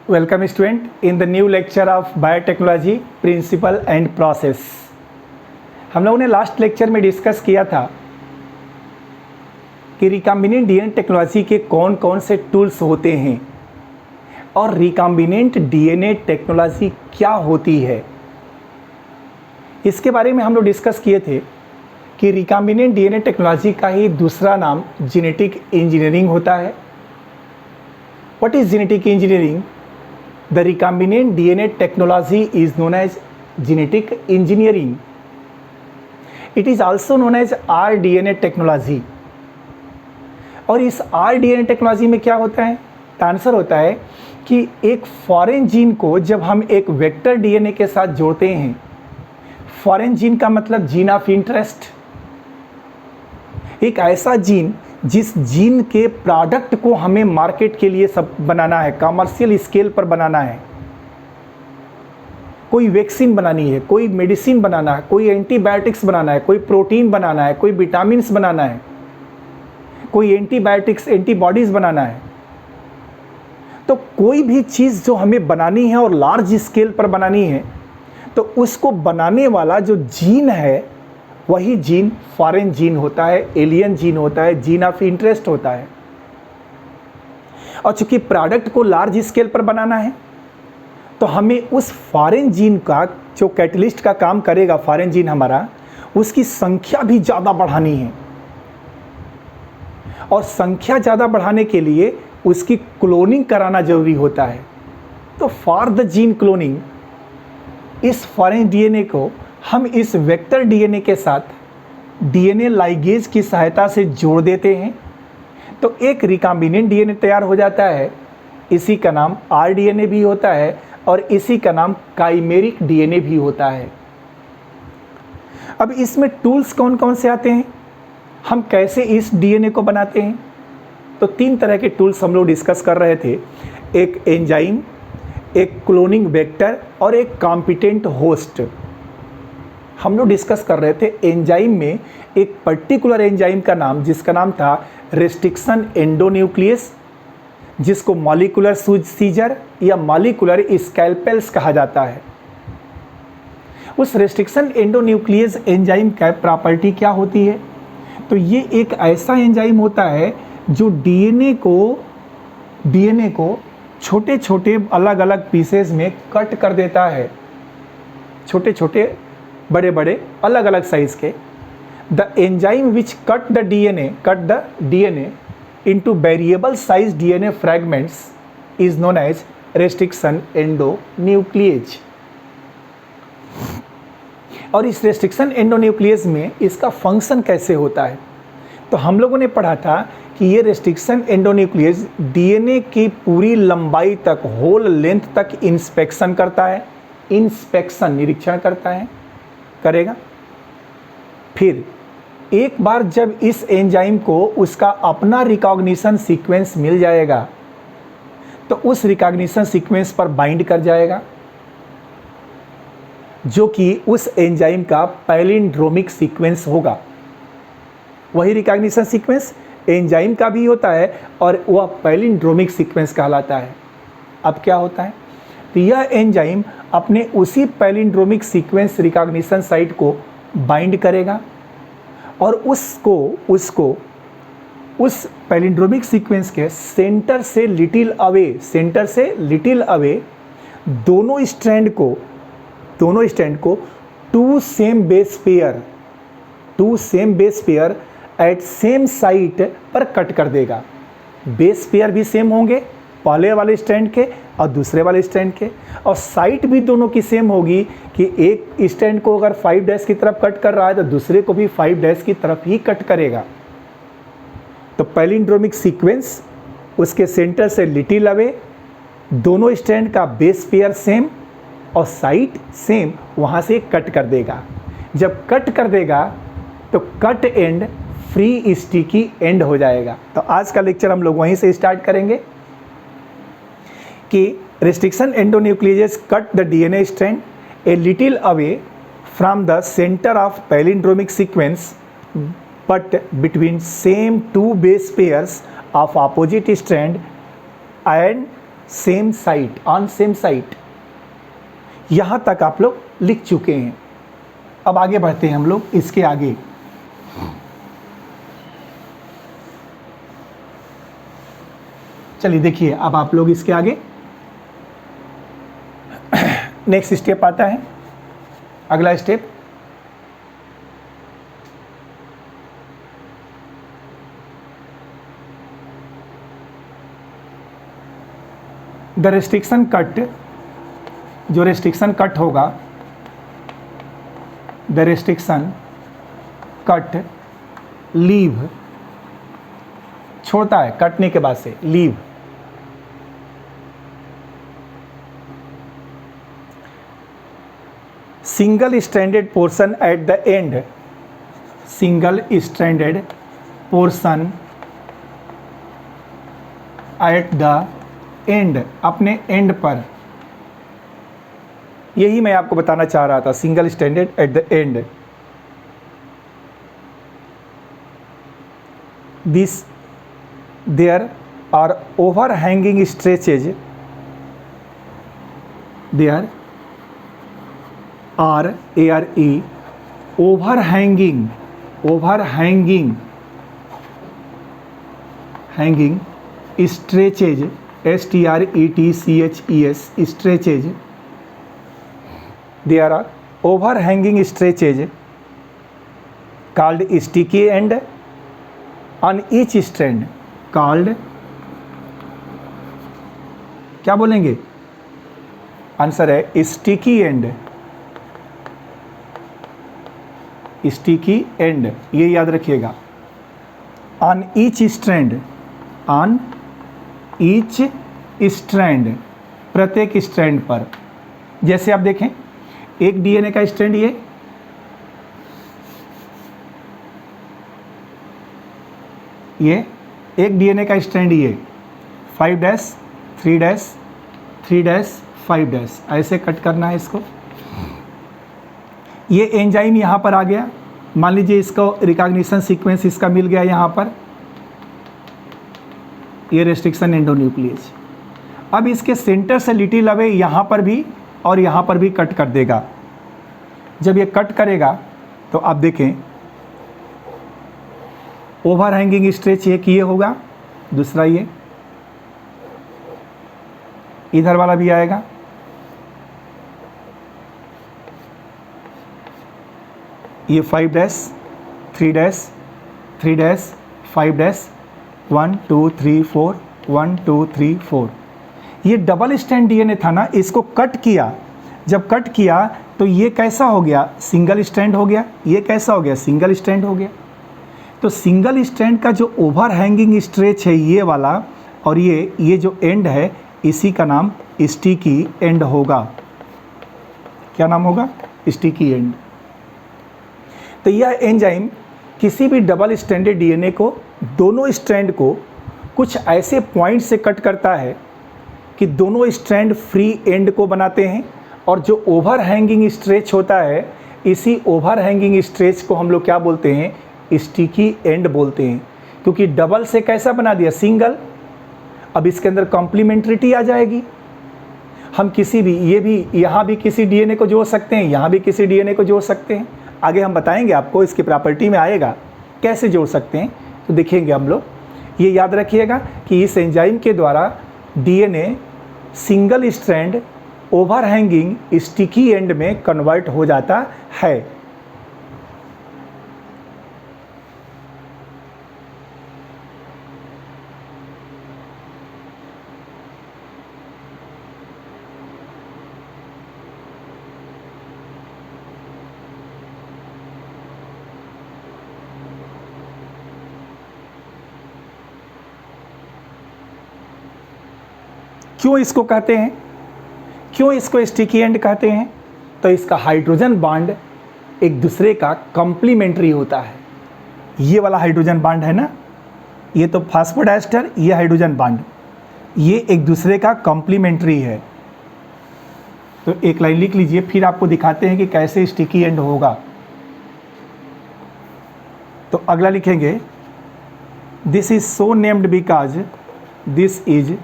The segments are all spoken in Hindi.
Welcome student in the new lecture of biotechnology principle and process। हम लोगों ने लास्ट लेक्चर में डिस्कस किया था कि रिकॉम्बिनेंट डीएनए टेक्नोलॉजी के कौन कौन से टूल्स होते हैं और रिकॉम्बिनेंट डीएनए टेक्नोलॉजी क्या होती है। इसके बारे में हम लोग डिस्कस किए थे कि रिकॉम्बिनेंट डीएनए टेक्नोलॉजी का ही दूसरा नाम जेनेटिक इंजीनियरिंग होता है। What is genetic engineering? The recombinant DNA technology is known as genetic engineering. It is also known as rDNA technology. और इस rDNA टेक्नोलॉजी में क्या होता है? आंसर होता है कि एक फॉरेन जीन को जब हम एक वेक्टर डीएनए के साथ जोड़ते हैं, फॉरेन जीन का मतलब जीन ऑफ इंटरेस्ट, एक ऐसा जीन जिस जीन के प्रोडक्ट को हमें मार्केट के लिए सब बनाना है, कमर्शियल स्केल पर बनाना है। कोई वैक्सीन बनानी है, कोई मेडिसिन बनाना है, कोई एंटीबायोटिक्स बनाना है, कोई प्रोटीन बनाना है, कोई विटामिन्स बनाना है, कोई एंटीबायोटिक्स एंटीबॉडीज बनाना है। तो कोई भी चीज़ जो हमें बनानी है और लार्ज स्केल पर बनानी है, तो उसको बनाने वाला जो जीन है वही जीन फॉरेन जीन होता है, एलियन जीन होता है, जीन ऑफ इंटरेस्ट होता है। और चूंकि प्रोडक्ट को लार्ज स्केल पर बनाना है तो हमें उस फॉरेन जीन का जो कैटलिस्ट का काम करेगा, फॉरेन जीन हमारा, उसकी संख्या भी ज़्यादा बढ़ानी है। और संख्या ज़्यादा बढ़ाने के लिए उसकी क्लोनिंग कराना जरूरी होता है। तो फॉर द जीन क्लोनिंग, इस फॉरेन डीएनए को हम इस वेक्टर डीएनए के साथ डीएनए लाइगेज की सहायता से जोड़ देते हैं, तो एक रिकॉम्बिनेंट डीएनए तैयार हो जाता है। इसी का नाम आरडीएनए भी होता है और इसी का नाम काइमेरिक डीएनए भी होता है। अब इसमें टूल्स कौन कौन से आते हैं, हम कैसे इस डीएनए को बनाते हैं? तो 3 तरह के टूल्स हम लोग डिस्कस कर रहे थे। एक एंजाइम, एक क्लोनिंग वेक्टर और एक कॉम्पिटेंट होस्ट। हम लोग डिस्कस कर रहे थे एंजाइम में एक पर्टिकुलर एंजाइम का नाम, जिसका नाम था रेस्ट्रिक्शन एंडोन्यूक्लियस, जिसको मॉलिक्यूलर सीजर या मॉलिक्यूलर स्कैल्पेल्स कहा जाता है। उस रेस्ट्रिक्शन एंडोन्यूक्लियस एंजाइम का प्रॉपर्टी क्या होती है? तो ये एक ऐसा एंजाइम होता है जो डीएनए को छोटे छोटे अलग अलग पीसेस में कट कर देता है, छोटे छोटे बड़े बड़े अलग अलग साइज के। The enzyme which cut the DNA into variable size DNA fragments is known as restriction endonuclease। और इस रेस्ट्रिक्शन एंडोन्यूक्लियस में इसका फंक्शन कैसे होता है? तो हम लोगों ने पढ़ा था कि ये रेस्ट्रिक्शन एंडोन्यूक्लियस डीएनए की पूरी लंबाई तक, होल लेंथ तक इंस्पेक्शन करता है, निरीक्षण करता है, करेगा। फिर एक बार जब इस एंजाइम को उसका अपना रिकॉग्निशन सीक्वेंस मिल जाएगा तो उस रिकॉग्निशन सीक्वेंस पर बाइंड कर जाएगा, जो कि उस एंजाइम का पैलिंड्रोमिक सीक्वेंस होगा। वही रिकॉग्निशन सीक्वेंस एंजाइम का भी होता है और वह पैलिंड्रोमिक सीक्वेंस कहलाता है। अब क्या होता है? तो यह एंजाइम अपने उसी पैलिंड्रोमिक सीक्वेंस रिकॉग्निशन साइट को बाइंड करेगा और उसको उस पैलिंड्रोमिक सीक्वेंस के सेंटर से लिटिल अवे दोनों स्ट्रैंड को two same base pair at same site पर कट कर देगा। बेस पेयर भी सेम होंगे, पहले वाले स्ट्रैंड के और दूसरे वाले स्ट्रैंड के, और साइट भी दोनों की सेम होगी कि एक स्ट्रैंड को अगर 5' की तरफ कट कर रहा है तो दूसरे को भी 5' की तरफ ही कट करेगा। तो पैलिंड्रोमिक सीक्वेंस, उसके सेंटर से लिटिल अवे, दोनों स्ट्रैंड का बेस पेयर सेम और साइट सेम, वहाँ से कट कर देगा। जब कट कर देगा तो cut and free sticky and हो जाएगा। तो आज का लेक्चर हम लोग वहीं से स्टार्ट करेंगे कि restriction endonucleases cut the DNA strand a little away from the center of palindromic sequence, but between same two base pairs of opposite strand and same site, on same site. यहां तक आप लोग लिख चुके हैं। अब आगे बढ़ते हैं हम लोग इसके आगे। चलिए देखिए अब आप लोग इसके आगे नेक्स्ट स्टेप आता है, अगला स्टेप। द रेस्ट्रिक्शन कट, जो रेस्ट्रिक्शन कट होगा, द रेस्ट्रिक्शन कट लीव, छोड़ता है कटने के बाद से, leave single stranded portion at the end, single stranded portion at the end, अपने एंड पर। यही मैं आपको बताना चाह रहा था, single stranded at the end. This there are overhanging stretches, there are ARE overhanging, overhanging, hanging stretches, STRETCHES stretches, there are overhanging stretches called sticky end on each strand, called, क्या बोलेंगे, आंसर है स्टिकी एंड, स्टिकी एंड, ये याद रखिएगा। On each strand, on each strand, प्रत्येक स्ट्रैंड पर। जैसे आप देखें एक डीएनए का स्ट्रैंड ये एक डीएनए का स्ट्रैंड ये 5' 3' 3' 5', ऐसे कट करना है इसको। ये एंजाइम यहाँ पर आ गया, मान लीजिए इसको रिकॉग्निशन सीक्वेंस इसका मिल गया यहाँ पर, ये रेस्ट्रिक्शन एंडोन्यूक्लियस। अब इसके सेंटर से लिटिल अवे यहाँ पर भी और यहाँ पर भी कट कर देगा। जब ये कट करेगा तो आप देखें ओवरहैंगिंग स्ट्रेच एक ये होगा, दूसरा ये इधर वाला भी आएगा, ये 5' 3' 3' 5', 1 2 3 4, 1 2 3 4। ये डबल स्ट्रैंड डीएनए था ना, इसको कट किया। जब कट किया तो ये कैसा हो गया, सिंगल स्ट्रैंड हो गया। ये कैसा हो गया, सिंगल स्ट्रैंड हो गया। तो सिंगल स्ट्रैंड का जो ओवरहैंगिंग स्ट्रेच है ये वाला, और ये जो एंड है इसी का नाम स्टिकी एंड होगा। क्या नाम होगा, स्टिकी एंड। तो यह एंजाइम किसी भी डबल स्ट्रैंडेड डीएनए को, दोनों स्ट्रैंड को कुछ ऐसे पॉइंट से कट करता है कि दोनों स्ट्रैंड फ्री एंड को बनाते हैं, और जो ओवरहैंगिंग स्ट्रेच होता है, इसी ओवरहैंगिंग स्ट्रेच को हम लोग क्या बोलते हैं, स्टिकी एंड बोलते हैं। क्योंकि डबल से कैसा बना दिया, सिंगल। अब इसके अंदर कॉम्प्लीमेंट्रिटी आ जाएगी। हम किसी भी, ये भी यहाँ भी किसी डीएनए को जोड़ सकते हैं, यहाँ भी किसी डीएनए को जोड़ सकते हैं। आगे हम बताएंगे आपको, इसकी प्रॉपर्टी में आएगा कैसे जोड़ सकते हैं, तो देखेंगे हम लोग। ये याद रखिएगा कि इस एंजाइम के द्वारा DNA single strand overhanging sticky and में कन्वर्ट हो जाता है। क्यों इसको कहते हैं, क्यों इसको स्टिकी एंड कहते हैं, तो इसका हाइड्रोजन बॉन्ड एक दूसरे का कॉम्प्लीमेंट्री होता है। ये वाला हाइड्रोजन बॉन्ड है ना, ये तो फास्फोडाइस्टर, ये हाइड्रोजन बॉन्ड, ये एक दूसरे का कॉम्प्लीमेंट्री है। तो एक लाइन लिख लीजिए, फिर आपको दिखाते हैं कि कैसे स्टिकी एंड होगा। तो अगला लिखेंगे, this is so named because this is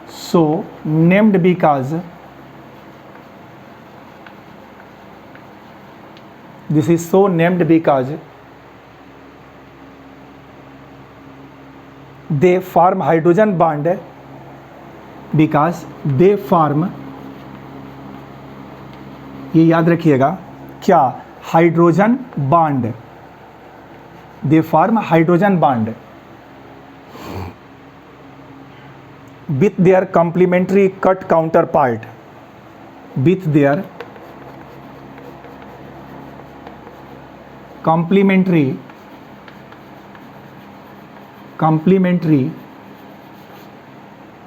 so named because this is so named because they form hydrogen bond because they form, ये याद रखिएगा क्या, hydrogen bond, they form hydrogen bond with their complementary cut counterpart, with their complementary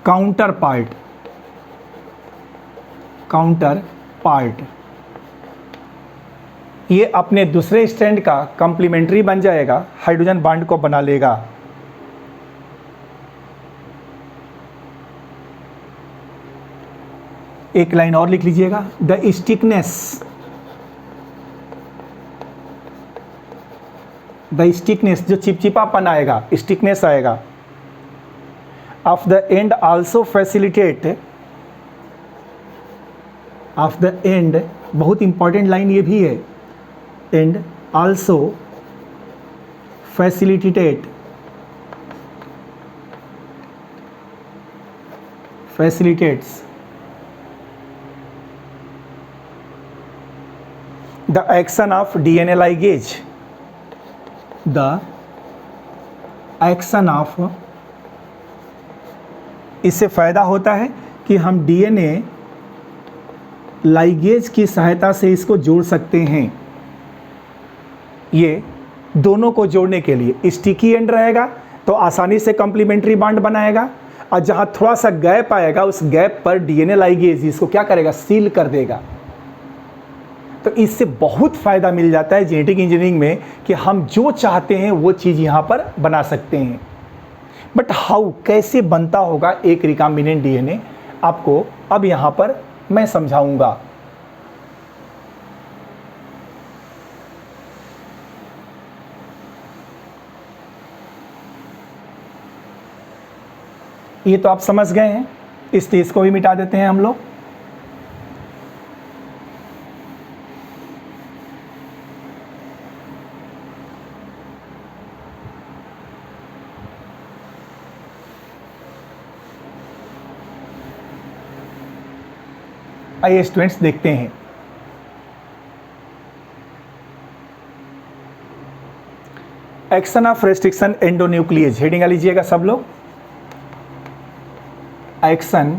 counterpart ये अपने दूसरे स्ट्रैंड का कॉम्प्लीमेंट्री बन जाएगा, हाइड्रोजन बॉन्ड को बना लेगा। एक लाइन और लिख लीजिएगा, द स्टिकनेस जो चिपचिपापन आएगा, स्टिकनेस आएगा, of the end also facilitate, of the end बहुत इंपॉर्टेंट लाइन ये भी है, and also facilitate facilitates the action of DNA ligase, the action of, इससे फ़ायदा होता है कि हम DNA लाइगेज की सहायता से इसको जोड़ सकते हैं। ये दोनों को जोड़ने के लिए स्टिकी एंड रहेगा तो आसानी से कॉम्प्लीमेंट्री बॉन्ड बनाएगा, और जहाँ थोड़ा सा गैप आएगा उस गैप पर DNA लाइगेज इसको क्या करेगा, सील कर देगा। तो इससे बहुत फ़ायदा मिल जाता है जेनेटिक इंजीनियरिंग में कि हम जो चाहते हैं वो चीज़ यहाँ पर बना सकते हैं। बट हाउ, कैसे बनता होगा एक रिकॉम्बिनेंट डीएनए, आपको अब यहाँ पर मैं समझाऊंगा। ये तो आप समझ गए हैं, इस तेज को भी मिटा देते हैं हम लोग। आइए स्टूडेंट्स देखते हैं। एक्शन ऑफ रेस्ट्रिक्शन एंडोन्यूक्लियेज, हेडिंग लीजिएगा सब लोग। एक्शन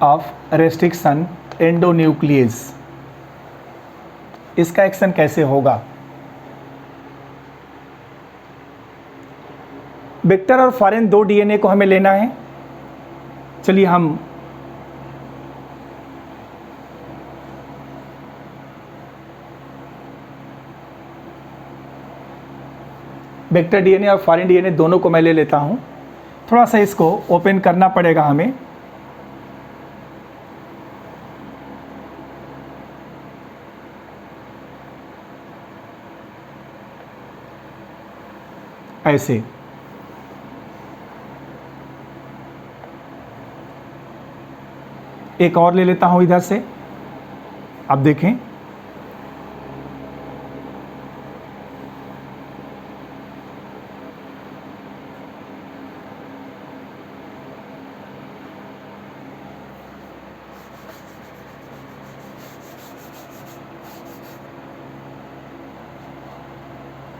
ऑफ रेस्ट्रिक्शन एंडोन्यूक्लियेज, इसका एक्शन कैसे होगा। वेक्टर और फॉरेन दो डीएनए को हमें लेना है। चलिए हम वेक्टर डीएनए और फॉरेन डीएनए दोनों को मैं ले लेता हूं। थोड़ा सा इसको ओपन करना पड़ेगा हमें। ऐसे एक और ले लेता हूं इधर से। अब देखें,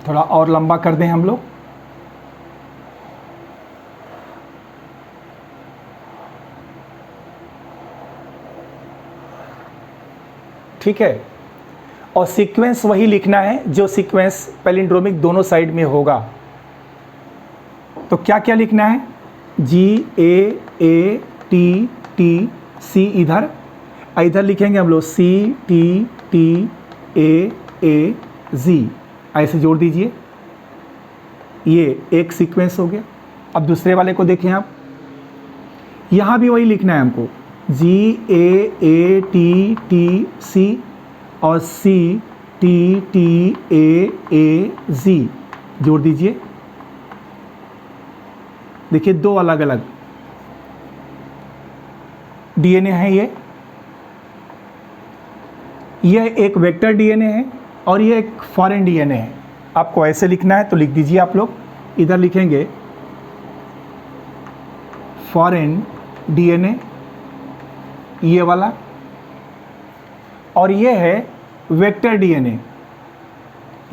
थोड़ा और लंबा कर दें हम लोग। ठीक है, और सीक्वेंस वही लिखना है जो सीक्वेंस पैलिंड्रोमिक दोनों साइड में होगा। तो क्या क्या लिखना है, GAATTC इधर, इधर लिखेंगे हम लोग CTTAAZ, ऐसे जोड़ दीजिए। ये एक सीक्वेंस हो गया। अब दूसरे वाले को देखें आप, यहाँ भी वही लिखना है हमको, GAATTC और CTTAAZ जोड़ दीजिए। देखिए दो अलग अलग, डीएनए है ये एक वेक्टर डीएनए है और ये एक फॉरेन डीएनए है। आपको ऐसे लिखना है तो लिख दीजिए आप लोग, इधर लिखेंगे फॉरेन डीएनए ये वाला, और ये है वेक्टर डीएनए।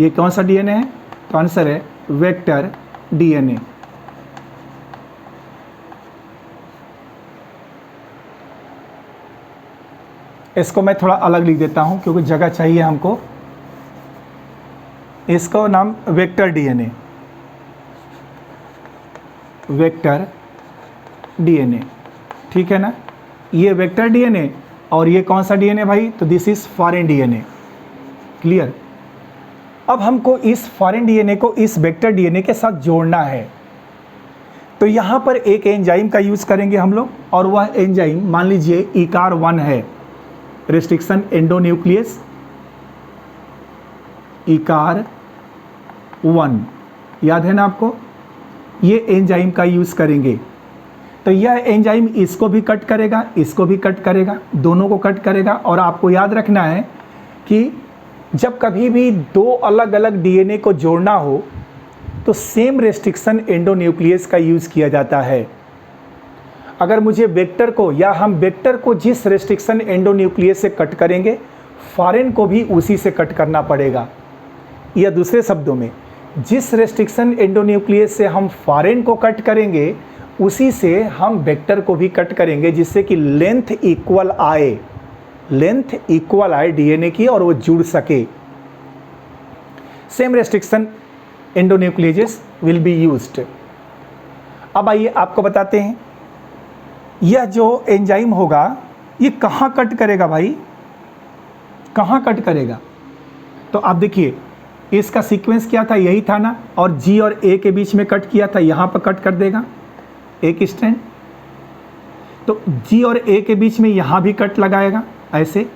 ये कौन सा डीएनए है? तो आंसर है वेक्टर डीएनए। इसको मैं थोड़ा अलग लिख देता हूं क्योंकि जगह चाहिए हमको। इसका नाम वेक्टर डीएनए, वेक्टर डीएनए, ठीक है ना। ये वेक्टर डीएनए और ये कौन सा डीएनए भाई? तो this is foreign DNA. Clear. अब हमको इस फॉरेन डीएनए को इस वेक्टर डीएनए के साथ जोड़ना है, तो यहां पर एक एंजाइम का यूज करेंगे हम लोग, और वह एंजाइम मान लीजिए इकार 1 है, रेस्ट्रिक्शन एंडोन्यूक्लियस इकार 1, याद है ना आपको? ये एंजाइम का यूज करेंगे। तो यह एंजाइम इसको भी कट करेगा, इसको भी कट करेगा, दोनों को कट करेगा। और आपको याद रखना है कि जब कभी भी दो अलग अलग डीएनए को जोड़ना हो तो सेम रेस्ट्रिक्शन एंडोन्यूक्लियस का यूज किया जाता है। अगर मुझे वेक्टर को, या हम वेक्टर को जिस रेस्ट्रिक्शन एंडोन्यूक्लियस से कट करेंगे, फॉरेन को भी उसी से कट करना पड़ेगा। या दूसरे शब्दों में, जिस रेस्ट्रिक्शन एंडोन्यूक्लियस से हम फॉरेन को कट करेंगे उसी से हम वेक्टर को भी कट करेंगे, जिससे कि लेंथ इक्वल आए, लेंथ इक्वल आए डीएनए की और वो जुड़ सके। Same restriction endonuclease will be used. अब आइए आपको बताते हैं, यह जो एंजाइम होगा ये कहाँ कट करेगा भाई? कहाँ कट करेगा? तो आप देखिए इसका सीक्वेंस क्या था, यही था ना, और जी और ए के बीच में कट किया था, यहाँ पर कट कर देगा एक स्ट्रैंड। तो जी और ए के बीच में यहाँ भी कट लगाएगा, ऐसे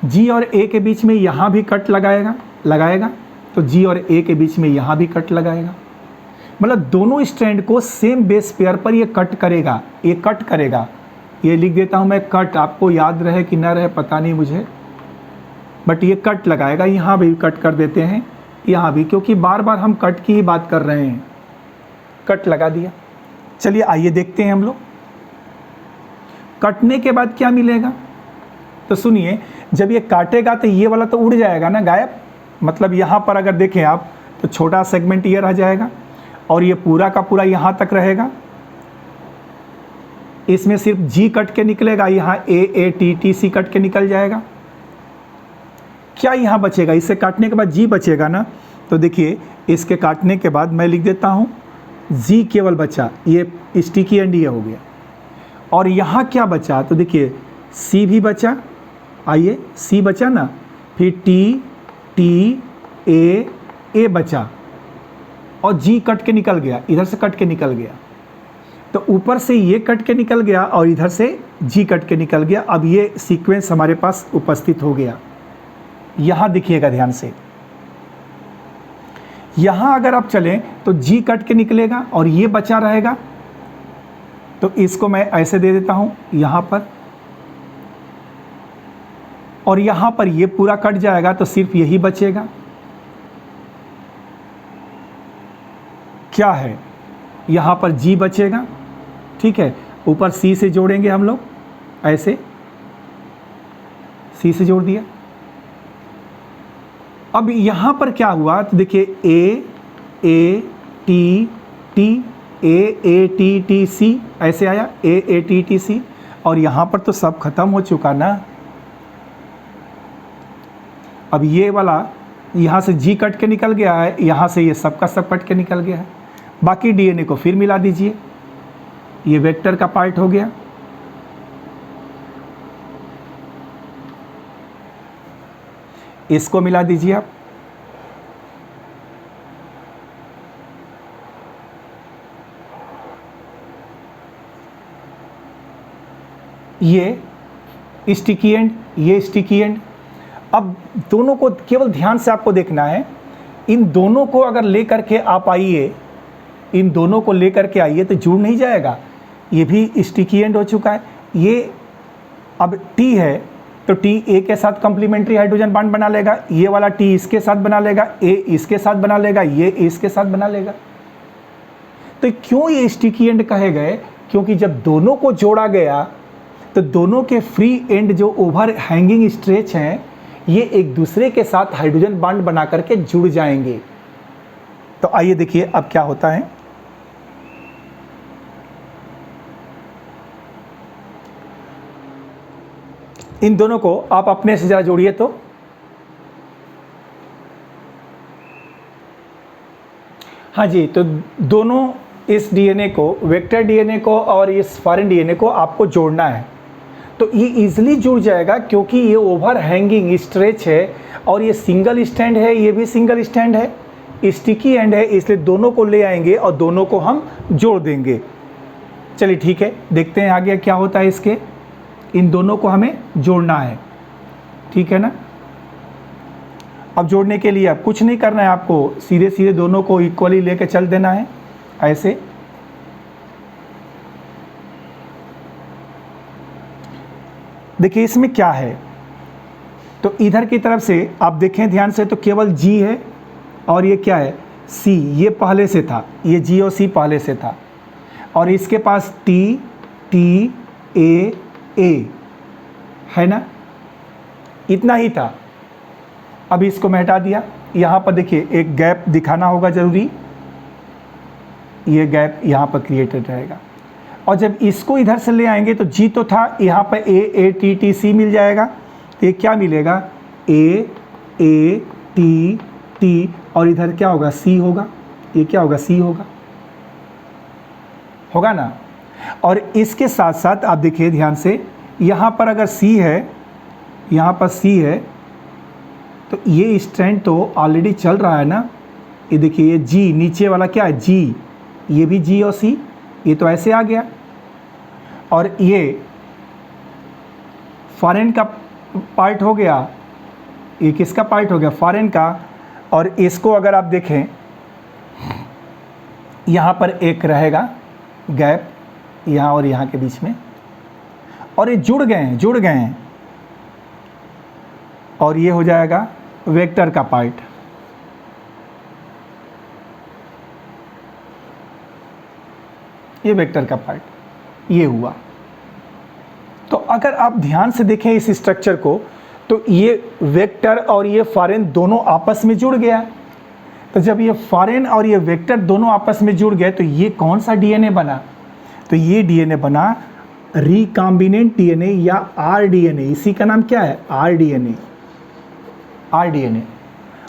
जी और ए के बीच में यहाँ भी कट लगाएगा, तो जी और ए के बीच में यहाँ भी कट लगाएगा। मतलब दोनों स्ट्रैंड को सेम बेस पेयर पर ये कट करेगा, ये कट करेगा। ये लिख देता हूँ मैं कट, आपको याद रहे कि ना रहे पता नहीं मुझे, बट ये कट लगाएगा। यहाँ भी कट कर देते हैं, यहाँ भी, क्योंकि बार बार हम कट की ही बात कर रहे हैं। कट लगा दिया। चलिए आइए देखते हैं हम लोग कटने के बाद क्या मिलेगा। तो सुनिए, जब ये काटेगा तो ये वाला तो उड़ जाएगा ना, गायब। मतलब यहाँ पर अगर देखें आप तो छोटा सेगमेंट ये रह जाएगा और ये पूरा का पूरा यहाँ तक रहेगा। इसमें सिर्फ जी कट के निकलेगा, यहाँ a t t c cut के निकल जाएगा। क्या यहाँ बचेगा? इसे काटने के बाद जी बचेगा ना। तो देखिए इसके काटने के बाद मैं लिख देता हूँ जी केवल बचा, ये स्टिकी एंड ये हो गया। और यहाँ क्या बचा? तो देखिए सी भी बचा, आइए सी बचा ना, फिर टी टी ए बचा, और जी कट के निकल गया, इधर से कट के निकल गया। तो ऊपर से ये कट के निकल गया और इधर से जी कट के निकल गया। अब ये सीक्वेंस हमारे पास उपस्थित हो गया। यहाँ देखिएगा ध्यान से, यहाँ अगर आप चलें तो जी कट के निकलेगा और ये बचा रहेगा। तो इसको मैं ऐसे दे देता हूँ यहाँ पर, और यहाँ पर ये पूरा कट जाएगा तो सिर्फ यही बचेगा। क्या है? यहाँ पर जी बचेगा, ठीक है। ऊपर सी से जोड़ेंगे हम लोग, ऐसे सी से जोड़ दिया। अब यहाँ पर क्या हुआ? तो देखिए ए टी टी सी ऐसे आया, ए टी टी सी, और यहाँ पर तो सब खत्म हो चुका ना। अब ये वाला यहाँ से जी कट के निकल गया है, यहाँ से ये सब का सब कट के निकल गया है। बाकी डीएनए को फिर मिला दीजिए, ये वेक्टर का पार्ट हो गया। इसको मिला दीजिए आप, ये स्टिकी एंड, ये स्टिकी एंड। अब दोनों को केवल ध्यान से आपको देखना है, इन दोनों को अगर लेकर के आप आइए, इन दोनों को लेकर के आइए तो जुड़ नहीं जाएगा। ये भी स्टिकी एंड हो चुका है, ये अब T है तो T A के साथ कॉम्प्लीमेंट्री हाइड्रोजन बॉन्ड बना लेगा, ये वाला T इसके साथ बना लेगा, A इसके साथ बना लेगा, ये इसके साथ बना लेगा। तो क्यों ये स्टिकी एंड कहे गए? क्योंकि जब दोनों को जोड़ा गया तो दोनों के फ्री एंड जो ओवर हैंगिंग स्ट्रेच हैं ये एक दूसरे के साथ हाइड्रोजन बॉन्ड बना करके जुड़ जाएंगे। तो आइए देखिए अब क्या होता है। इन दोनों को आप अपने से जरा जोड़िए तो हाँ जी, तो दोनों इस डीएनए को, वेक्टर डीएनए को और इस फॉरेन डीएनए को आपको जोड़ना है। तो ये इजीली जुड़ जाएगा क्योंकि ये ओवर हैंगिंग स्ट्रेच है और ये सिंगल स्टैंड है, ये भी सिंगल स्टैंड है, स्टिकी एंड है, इसलिए दोनों को ले आएंगे और दोनों को हम जोड़ देंगे। चलिए ठीक है, देखते हैं आगे क्या होता है इसके। इन दोनों को हमें जोड़ना है, ठीक है ना। अब जोड़ने के लिए अब कुछ नहीं करना है, आपको सीधे सीधे दोनों को इक्वली लेके चल देना है ऐसे। देखिए इसमें क्या है, तो इधर की तरफ से आप देखें ध्यान से तो केवल G है और ये क्या है C, ये पहले से था, ये G और C पहले से था और इसके पास T T A A है ना, इतना ही था। अब इसको मैं हटा दिया। यहाँ पर देखिए एक गैप दिखाना होगा ज़रूरी, ये गैप यहाँ पर क्रिएटेड रहेगा और जब इसको इधर से ले आएंगे तो G तो था, यहाँ पर A T T C मिल जाएगा। तो ये क्या मिलेगा A T T और इधर क्या होगा C होगा, ये क्या होगा C होगा ना। और इसके साथ साथ आप देखिए ध्यान से, यहाँ पर अगर C है, यहाँ पर C है तो ये स्ट्रैंड तो ऑलरेडी चल रहा है ना। ये देखिए ये G नीचे वाला क्या है G, ये भी G और C, ये तो ऐसे आ गया। और ये फॉरेन का पार्ट हो गया, ये किसका पार्ट हो गया फॉरेन का। और इसको अगर आप देखें यहाँ पर एक रहेगा गैप यहाँ और यहाँ के बीच में, और ये जुड़ गए हैं और ये हो जाएगा वेक्टर का पार्ट। ये वेक्टर का पार्ट ये हुआ। तो अगर आप ध्यान से देखें इस स्ट्रक्चर को तो ये वेक्टर और ये फॉरेन दोनों आपस में जुड़ गया। तो जब ये फॉरेन और ये वेक्टर दोनों आपस में जुड़ गए तो ये कौन सा डीएनए बना? तो ये डीएनए बना रिकॉम्बिनेंट डीएनए या आरडीएनए। इसी का नाम क्या है आरडीएनए।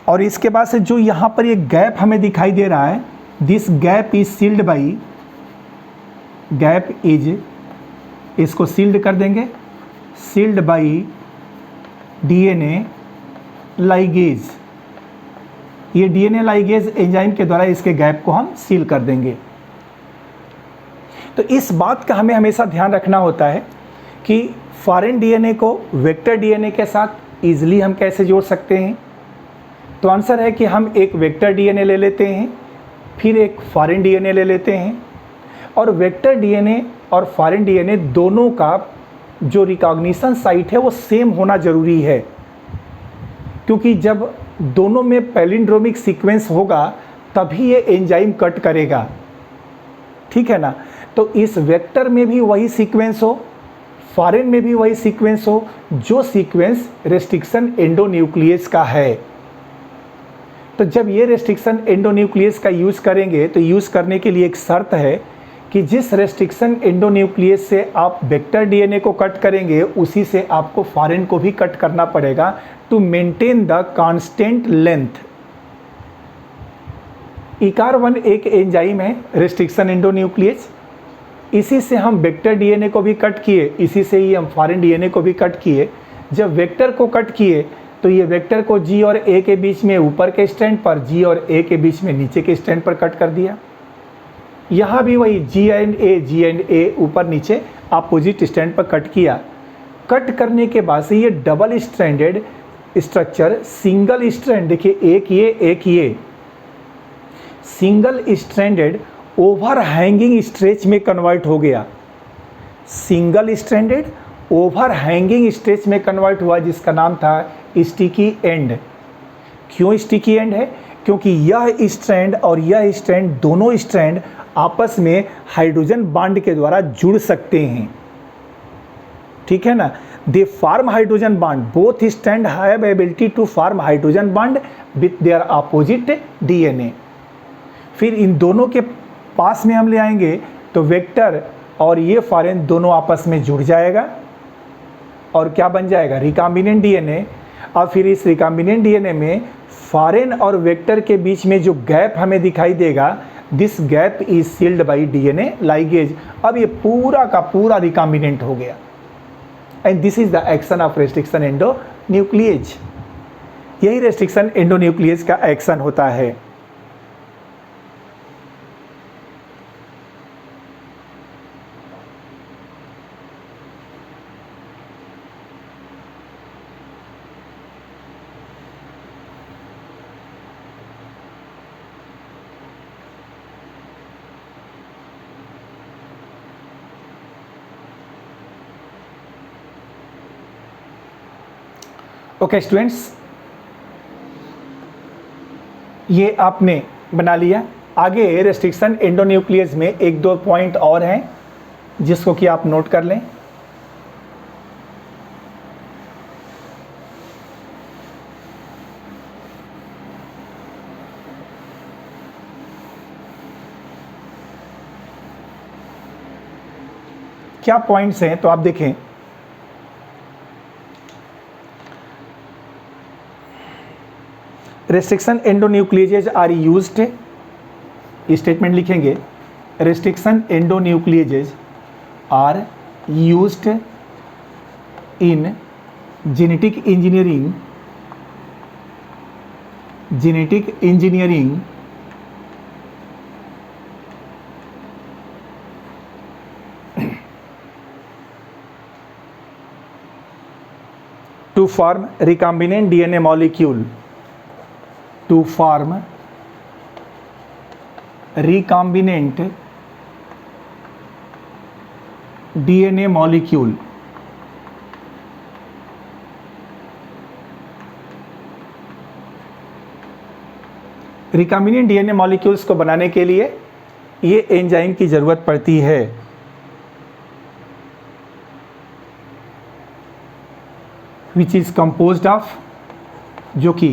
और इसके बाद से जो यहाँ पर ये गैप हमें दिखाई दे रहा है, this gap is sealed by, gap is, इसको सील्ड कर देंगे, सील्ड बाई डीएनए लाइगेज। ये डीएनए लाइगेज एंजाइम के द्वारा इसके गैप को हम सील कर देंगे। तो इस बात का हमें हमेशा ध्यान रखना होता है कि फॉरेन डीएनए को वेक्टर डीएनए के साथ ईजिली हम कैसे जोड़ सकते हैं। तो आंसर है कि हम एक वेक्टर डीएनए ले लेते हैं, फिर एक फॉरेन डीएनए ले लेते हैं, और वेक्टर डीएनए और फॉरेन डीएनए दोनों का जो रिकॉग्निशन साइट है वो सेम होना ज़रूरी है, क्योंकि जब दोनों में पैलिंड्रोमिक सीक्वेंस होगा तभी ये एंजाइम कट करेगा, ठीक है ना। तो इस वेक्टर में भी वही सीक्वेंस हो, फॉरेन में भी वही सीक्वेंस हो, जो सीक्वेंस रेस्ट्रिक्शन एंडोन्यूक्लियस का है। तो जब ये रेस्ट्रिक्शन एंडोन्यूक्लियस का यूज़ करेंगे तो यूज़ करने के लिए एक शर्त है कि जिस रेस्ट्रिक्शन एंडोन्यूक्लियस से आप वेक्टर डीएनए को कट करेंगे उसी से आपको फॉरेन को भी कट करना पड़ेगा to maintain the constant length. इकार-1 एक एंजाइम है रेस्ट्रिक्शन एंडोन्यूक्लियस, इसी से हम वेक्टर डीएनए को भी कट किए, इसी से ही हम फॉरेन डीएनए को भी कट किए। जब वेक्टर को कट किए तो ये वेक्टर को G और A के बीच में ऊपर के स्टैंड पर, G और A के बीच में नीचे के स्टैंड पर कट कर दिया। यहाँ भी वही G एंड A ऊपर नीचे अपोजिट स्टैंड पर कट किया। कट करने के बाद से ये double stranded structure single strand, देखिए एक ये single stranded over hanging stretch में कन्वर्ट हो गया। Single stranded over hanging stretch में कन्वर्ट हुआ, जिसका नाम था स्टिकी एंड। क्यों स्टिकी एंड है? क्योंकि यह स्ट्रैंड और यह स्ट्रैंड, दोनों स्ट्रैंड आपस में हाइड्रोजन बॉन्ड के द्वारा जुड़ सकते हैं। ठीक है ना? They form hydrogen bond, both strand have ability to form hydrogen bond with their opposite DNA. फिर इन दोनों के पास में हम ले आएंगे तो वेक्टर और ये फॉरेन दोनों आपस में जुड़ जाएगा और क्या बन जाएगा? Recombinant DNA. और फिर इस रिकॉम्बिनेंट डीएनए में फॉरेन और वेक्टर के बीच में जो गैप हमें दिखाई देगा, this gap is sealed by DNA ligase. अब ये पूरा का पूरा रिकॉम्बिनेंट हो गया and this is the action of restriction endonuclease. यही रेस्ट्रिक्शन एंडोन्यूक्लिएज का एक्शन होता है। ओके स्टूडेंट्स, ये आपने बना लिया। आगे रेस्ट्रिक्शन एंडोन्यूक्लियस में एक दो पॉइंट और हैं जिसको कि आप नोट कर लें। क्या पॉइंट्स हैं तो आप देखें। Restriction endonucleases are used, statement लिखेंगे, restriction endonucleases are used in genetic engineering to form recombinant DNA molecule, to form recombinant DNA molecule। Recombinant DNA molecules को बनाने के लिए ये एंजाइम की ज़रूरत पड़ती है। विच इज़ कंपोज्ड ऑफ, जो कि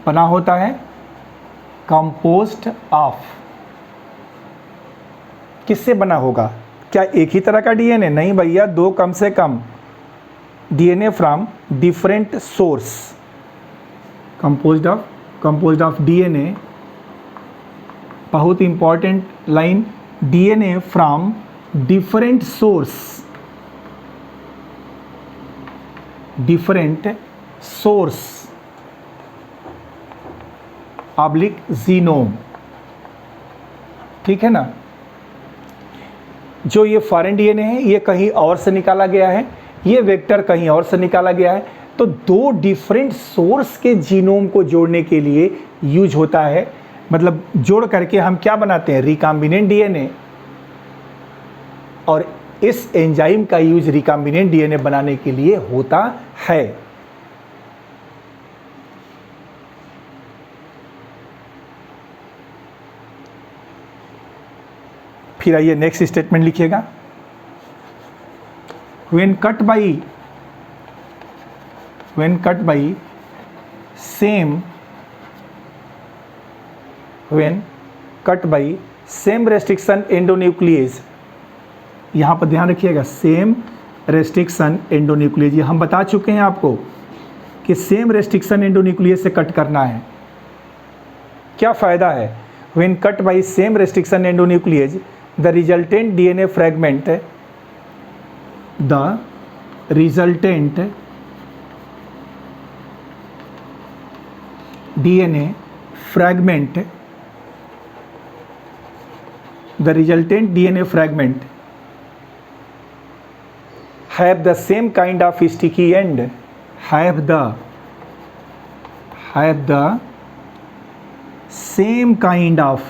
बना होता है कंपोज्ड ऑफ। किससे बना होगा? क्या एक ही तरह का डीएनए? नहीं भैया, दो कम से कम DNA from different source. Composed of DNA, बहुत important line, DNA from different source, different source oblique genome. ठीक है ना? जो ये फॉरेन डीएनए है ये कहीं और से निकाला गया है, ये वेक्टर कहीं और से निकाला गया है, तो दो डिफरेंट सोर्स के जीनोम को जोड़ने के लिए यूज होता है। मतलब जोड़ करके हम क्या बनाते हैं? Recombinant DNA. और इस एंजाइम का यूज रिकॉम्बिनेंट डीएनए बनाने के लिए होता है। फिर आइए नेक्स्ट स्टेटमेंट लिखिएगा। when cut by same restriction endonuclease, यहाँ पर ध्यान रखिएगा, सेम रेस्ट्रिक्शन एंडोन्यूक्लिएज। हम बता चुके हैं आपको कि सेम रेस्ट्रिक्शन एंडोन्यूक्लिएज से कट करना है। क्या फ़ायदा है? when cut by same restriction endonuclease, the resultant DNA fragment have the same kind of sticky end, have the same kind of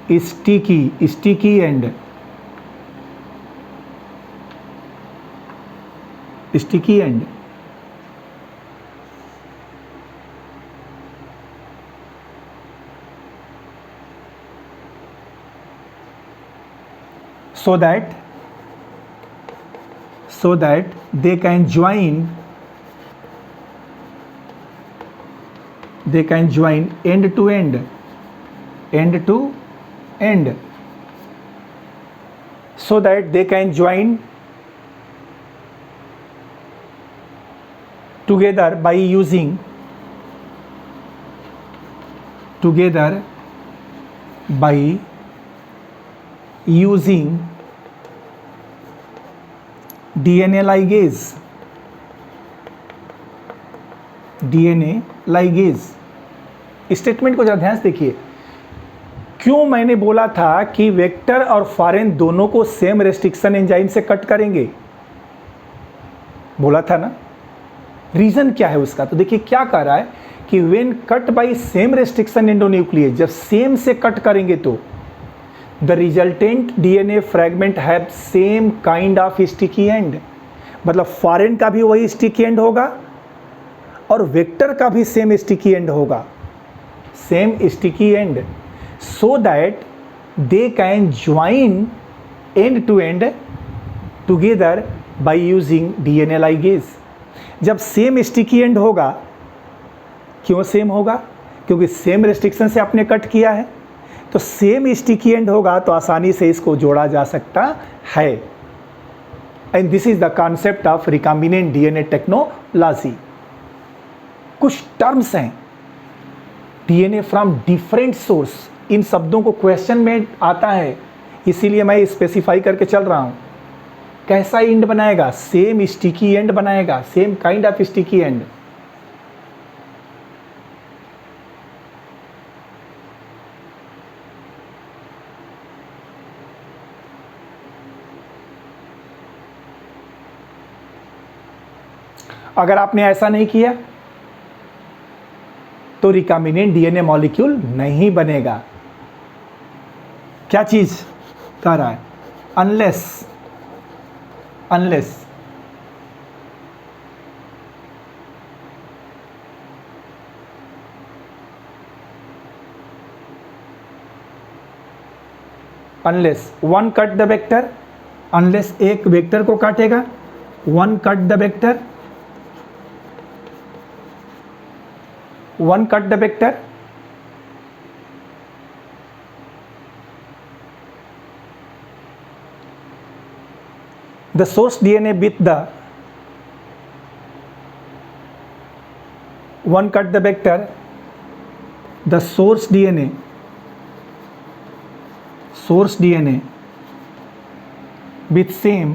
sticky end, so that they can join end to end, so that they can join together by using DNA ligase। Statement को जरा ध्यान से देखिए। क्यों मैंने बोला था कि वेक्टर और फॉरेन दोनों को सेम रेस्ट्रिक्शन एंजाइम से कट करेंगे, बोला था ना। रीजन क्या है उसका? तो देखिए क्या कह रहा है कि when cut by same restriction endonuclease, जब सेम से कट करेंगे तो the resultant DNA fragment have same kind of sticky and, मतलब फॉरेन का भी वही स्टिकी एंड होगा और वेक्टर का भी सेम स्टिकी एंड होगा, same sticky end, so that they can join end to end together by using DNA ligase. जब सेम स्टिकी एंड होगा, क्यों सेम होगा? क्योंकि सेम रेस्ट्रिक्शन से आपने कट किया है, तो सेम स्टिकी एंड होगा तो आसानी से इसको जोड़ा जा सकता है। And this is the concept of recombinant DNA technology. कुछ टर्म्स हैं, डीएनए फ्रॉम डिफरेंट सोर्स, इन शब्दों को क्वेश्चन में आता है, इसीलिए मैं स्पेसिफाई करके चल रहा हूं। कैसा एंड बनाएगा? सेम स्टिकी एंड बनाएगा, same kind of sticky and. अगर आपने ऐसा नहीं किया तो रिकॉम्बिनेंट डीएनए मॉलिक्यूल नहीं बनेगा। क्या चीज कह रहा है? Unless one cut the vector, unless एक वेक्टर को काटेगा, one cut the vector, the source DNA with the one cut the vector, the source DNA with same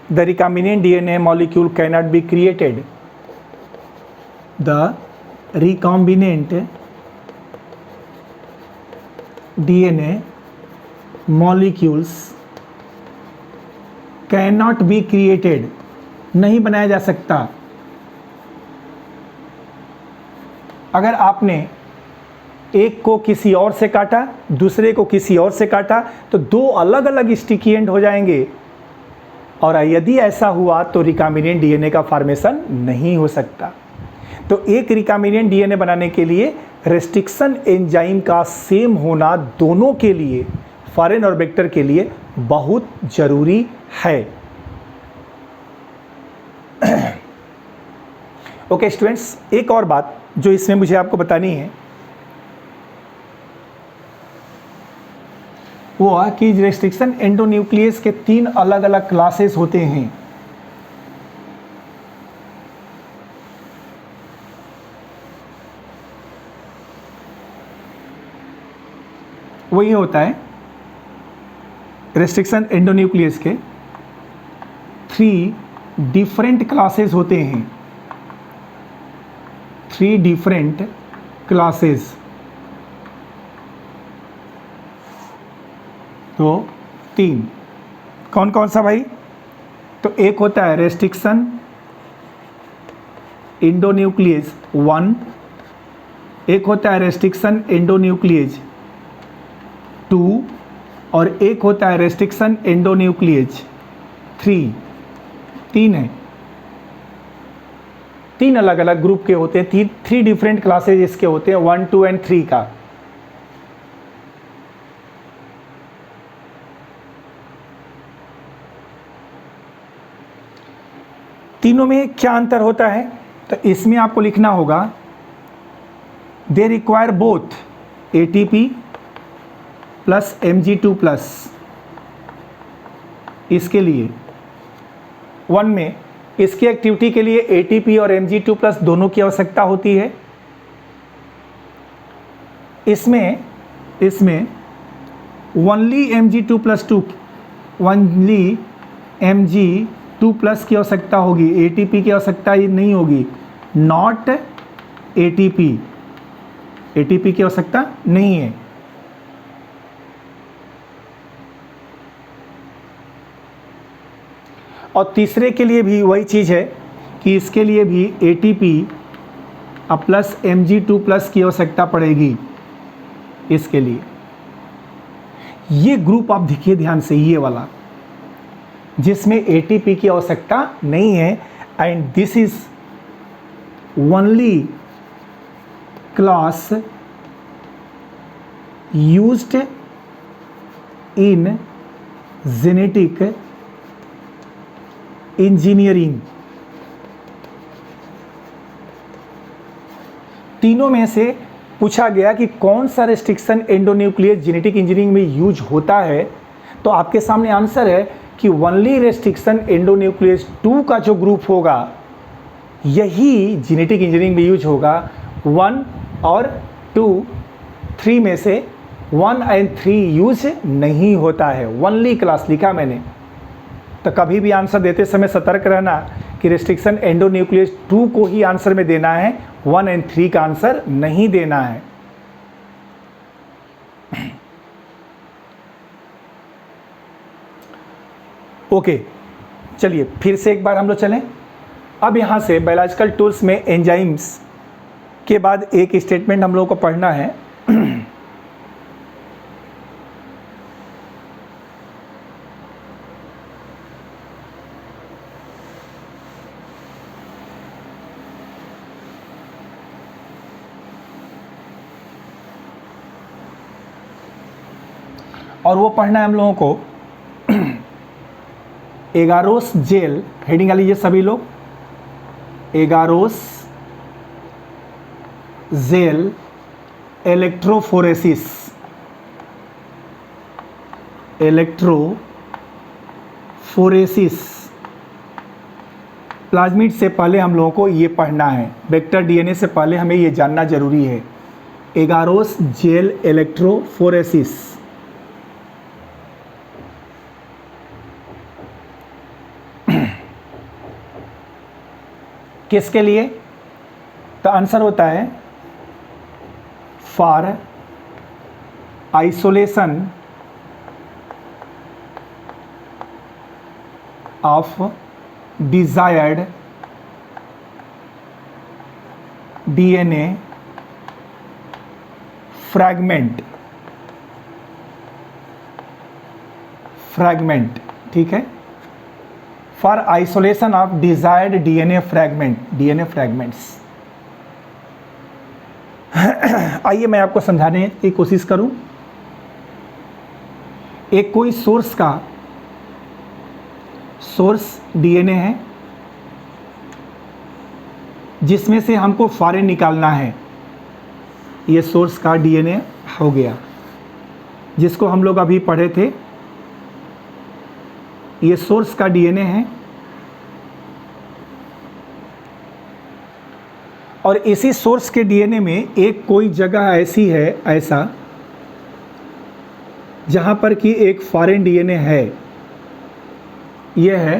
the recombinant DNA molecule cannot be created. The recombinant DNA molecules cannot be created, नहीं बनाया जा सकता। अगर आपने एक को किसी और से काटा, दूसरे को किसी और से काटा, तो दो अलग अलग स्टिकी एंड हो जाएंगे, और यदि ऐसा हुआ तो रिकॉम्बिनेंट डीएनए का फॉर्मेशन नहीं हो सकता। तो एक रिकॉम्बिनेंट डीएनए बनाने के लिए रेस्ट्रिक्शन एंजाइम का सेम होना दोनों के लिए, फॉरेन और वेक्टर के लिए, बहुत जरूरी है। ओके स्टूडेंट्स, एक और बात जो इसमें मुझे आपको बतानी है वो है कि रेस्ट्रिक्शन एंडोन्यूक्लियस के 3 अलग अलग क्लासेस होते हैं। वो ये होता है, रेस्ट्रिक्शन एंडोन्यूक्लियस के 3 डिफरेंट क्लासेस होते हैं, 3 डिफरेंट क्लासेस। तो 3 कौन कौन सा भाई? तो एक होता है रेस्ट्रिक्शन एंडोन्यूक्लियस 1, एक होता है रेस्ट्रिक्शन एंडोन्यूक्लियस 2 और एक होता है रेस्ट्रिक्शन एंडोन्यूक्लियस 3। 3 है, 3 अलग अलग ग्रुप के होते हैं, 3 डिफरेंट क्लासेज इसके होते हैं, 1, 2 एंड 3 का। तीनों में क्या अंतर होता है? तो इसमें आपको लिखना होगा they require both ATP plus Mg2 plus. इसके लिए 1 में इसकी एक्टिविटी के लिए ATP और Mg2 प्लस दोनों की आवश्यकता होती है। इसमें only Mg2 plus 2, only Mg2 plus की आवश्यकता होगी, ATP की आवश्यकता नहीं होगी। नॉट ATP की आवश्यकता नहीं है। और तीसरे के लिए भी वही चीज़ है कि इसके लिए भी ATP प्लस Mg2 प्लस की आवश्यकता पड़ेगी इसके लिए। ये ग्रुप आप देखिए ध्यान से, ये वाला जिसमें ATP की आवश्यकता नहीं है, and this is only class used in genetic engineering. तीनों में से पूछा गया कि कौन सा रेस्ट्रिक्शन एंडोन्यूक्लियस जेनेटिक इंजीनियरिंग में यूज होता है, तो आपके सामने आंसर है कि ओनली रेस्ट्रिक्शन एंडोन्यूक्लियस 2 का जो ग्रुप होगा यही जेनेटिक इंजीनियरिंग में यूज होगा। 1 और 2, 3 में से 1 एंड 3 यूज नहीं होता है। ओनली क्लास लिखा मैंने, तो कभी भी आंसर देते समय सतर्क रहना कि रेस्ट्रिक्शन एंडोन्यूक्लियस 2 को ही आंसर में देना है, 1 एंड 3 का आंसर नहीं देना है। ओके, चलिए फिर से एक बार हम लोग चलें। अब यहाँ से बायोलॉजिकल टूल्स में एंजाइम्स के बाद एक स्टेटमेंट हम लोगों को पढ़ना है। और वो पढ़ना है हम लोगों को एगारोस जेल, हेडिंग आ लीजिए सभी लोग, agarose gel electrophoresis. Electrophoresis plasmid से पहले हम लोगों को ये पढ़ना है, वेक्टर डीएनए से पहले हमें ये जानना जरूरी है। एगारोस जेल इलेक्ट्रोफोरेसिस किसके लिए? तो आंसर होता है for isolation of desired DNA fragment. ठीक है, for isolation of desired DNA fragments. आइए मैं आपको समझाने की कोशिश करूं। एक कोई सोर्स डीएनए है जिसमें से हमको फॉरेन निकालना है। ये सोर्स का डीएनए हो गया जिसको हम लोग अभी पढ़े थे। ये सोर्स का डीएनए है और इसी सोर्स के डीएनए में एक कोई जगह ऐसी है, ऐसा जहां पर कि एक फॉरेन डीएनए है। यह है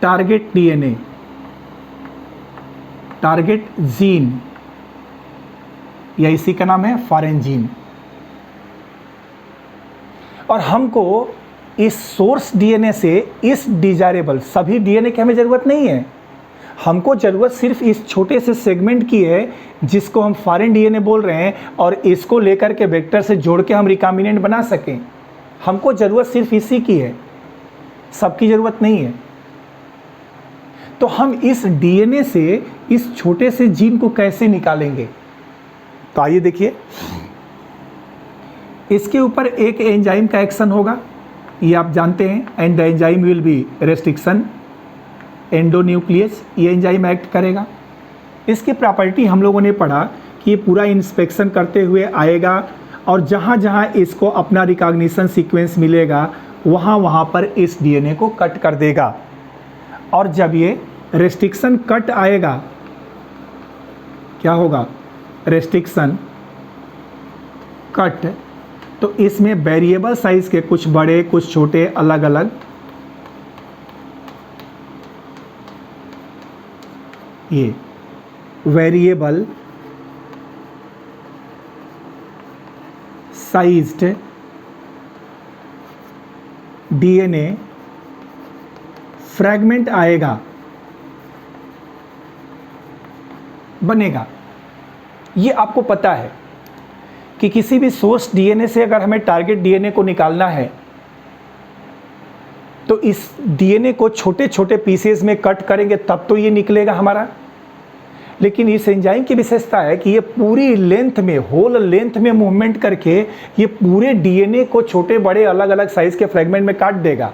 टारगेट डीएनए, टारगेट जीन, या इसी का नाम है फॉरेन जीन। और हमको इस सोर्स डीएनए से इस डिजायरेबल सभी डीएनए की हमें ज़रूरत नहीं है, हमको ज़रूरत सिर्फ इस छोटे से सेगमेंट की है जिसको हम फॉरेन डीएनए बोल रहे हैं, और इसको लेकर के वेक्टर से जोड़ के हम रिकॉम्बिनेंट बना सकें। हमको ज़रूरत सिर्फ इसी की है, सबकी ज़रूरत नहीं है। तो हम इस डीएनए से इस छोटे से जीन को कैसे निकालेंगे? तो आइए देखिए, इसके ऊपर एक एंजाइम का एक्शन होगा, ये आप जानते हैं, and the enzyme will be restriction endonuclease, ये एंजाइम एक्ट करेगा। इसकी प्रॉपर्टी हम लोगों ने पढ़ा कि ये पूरा इंस्पेक्शन करते हुए आएगा और जहाँ जहाँ इसको अपना रिकॉग्निशन सीक्वेंस मिलेगा वहाँ वहाँ पर इस डीएनए को कट कर देगा। और जब ये रेस्ट्रिक्शन कट आएगा, क्या होगा? रेस्ट्रिक्शन कट, तो इसमें वेरिएबल साइज के कुछ बड़े कुछ छोटे अलग अलग ये वेरिएबल साइज्ड डीएनए फ्रैगमेंट आएगा, बनेगा। ये आपको पता है कि किसी भी सोर्स डीएनए से अगर हमें टारगेट डीएनए को निकालना है तो इस डीएनए को छोटे छोटे पीसेस में कट करेंगे तब तो ये निकलेगा हमारा। लेकिन इस एंजाइम की विशेषता है कि ये पूरी लेंथ में, होल लेंथ में मूवमेंट करके ये पूरे डीएनए को छोटे बड़े अलग अलग साइज के फ्रेगमेंट में काट देगा।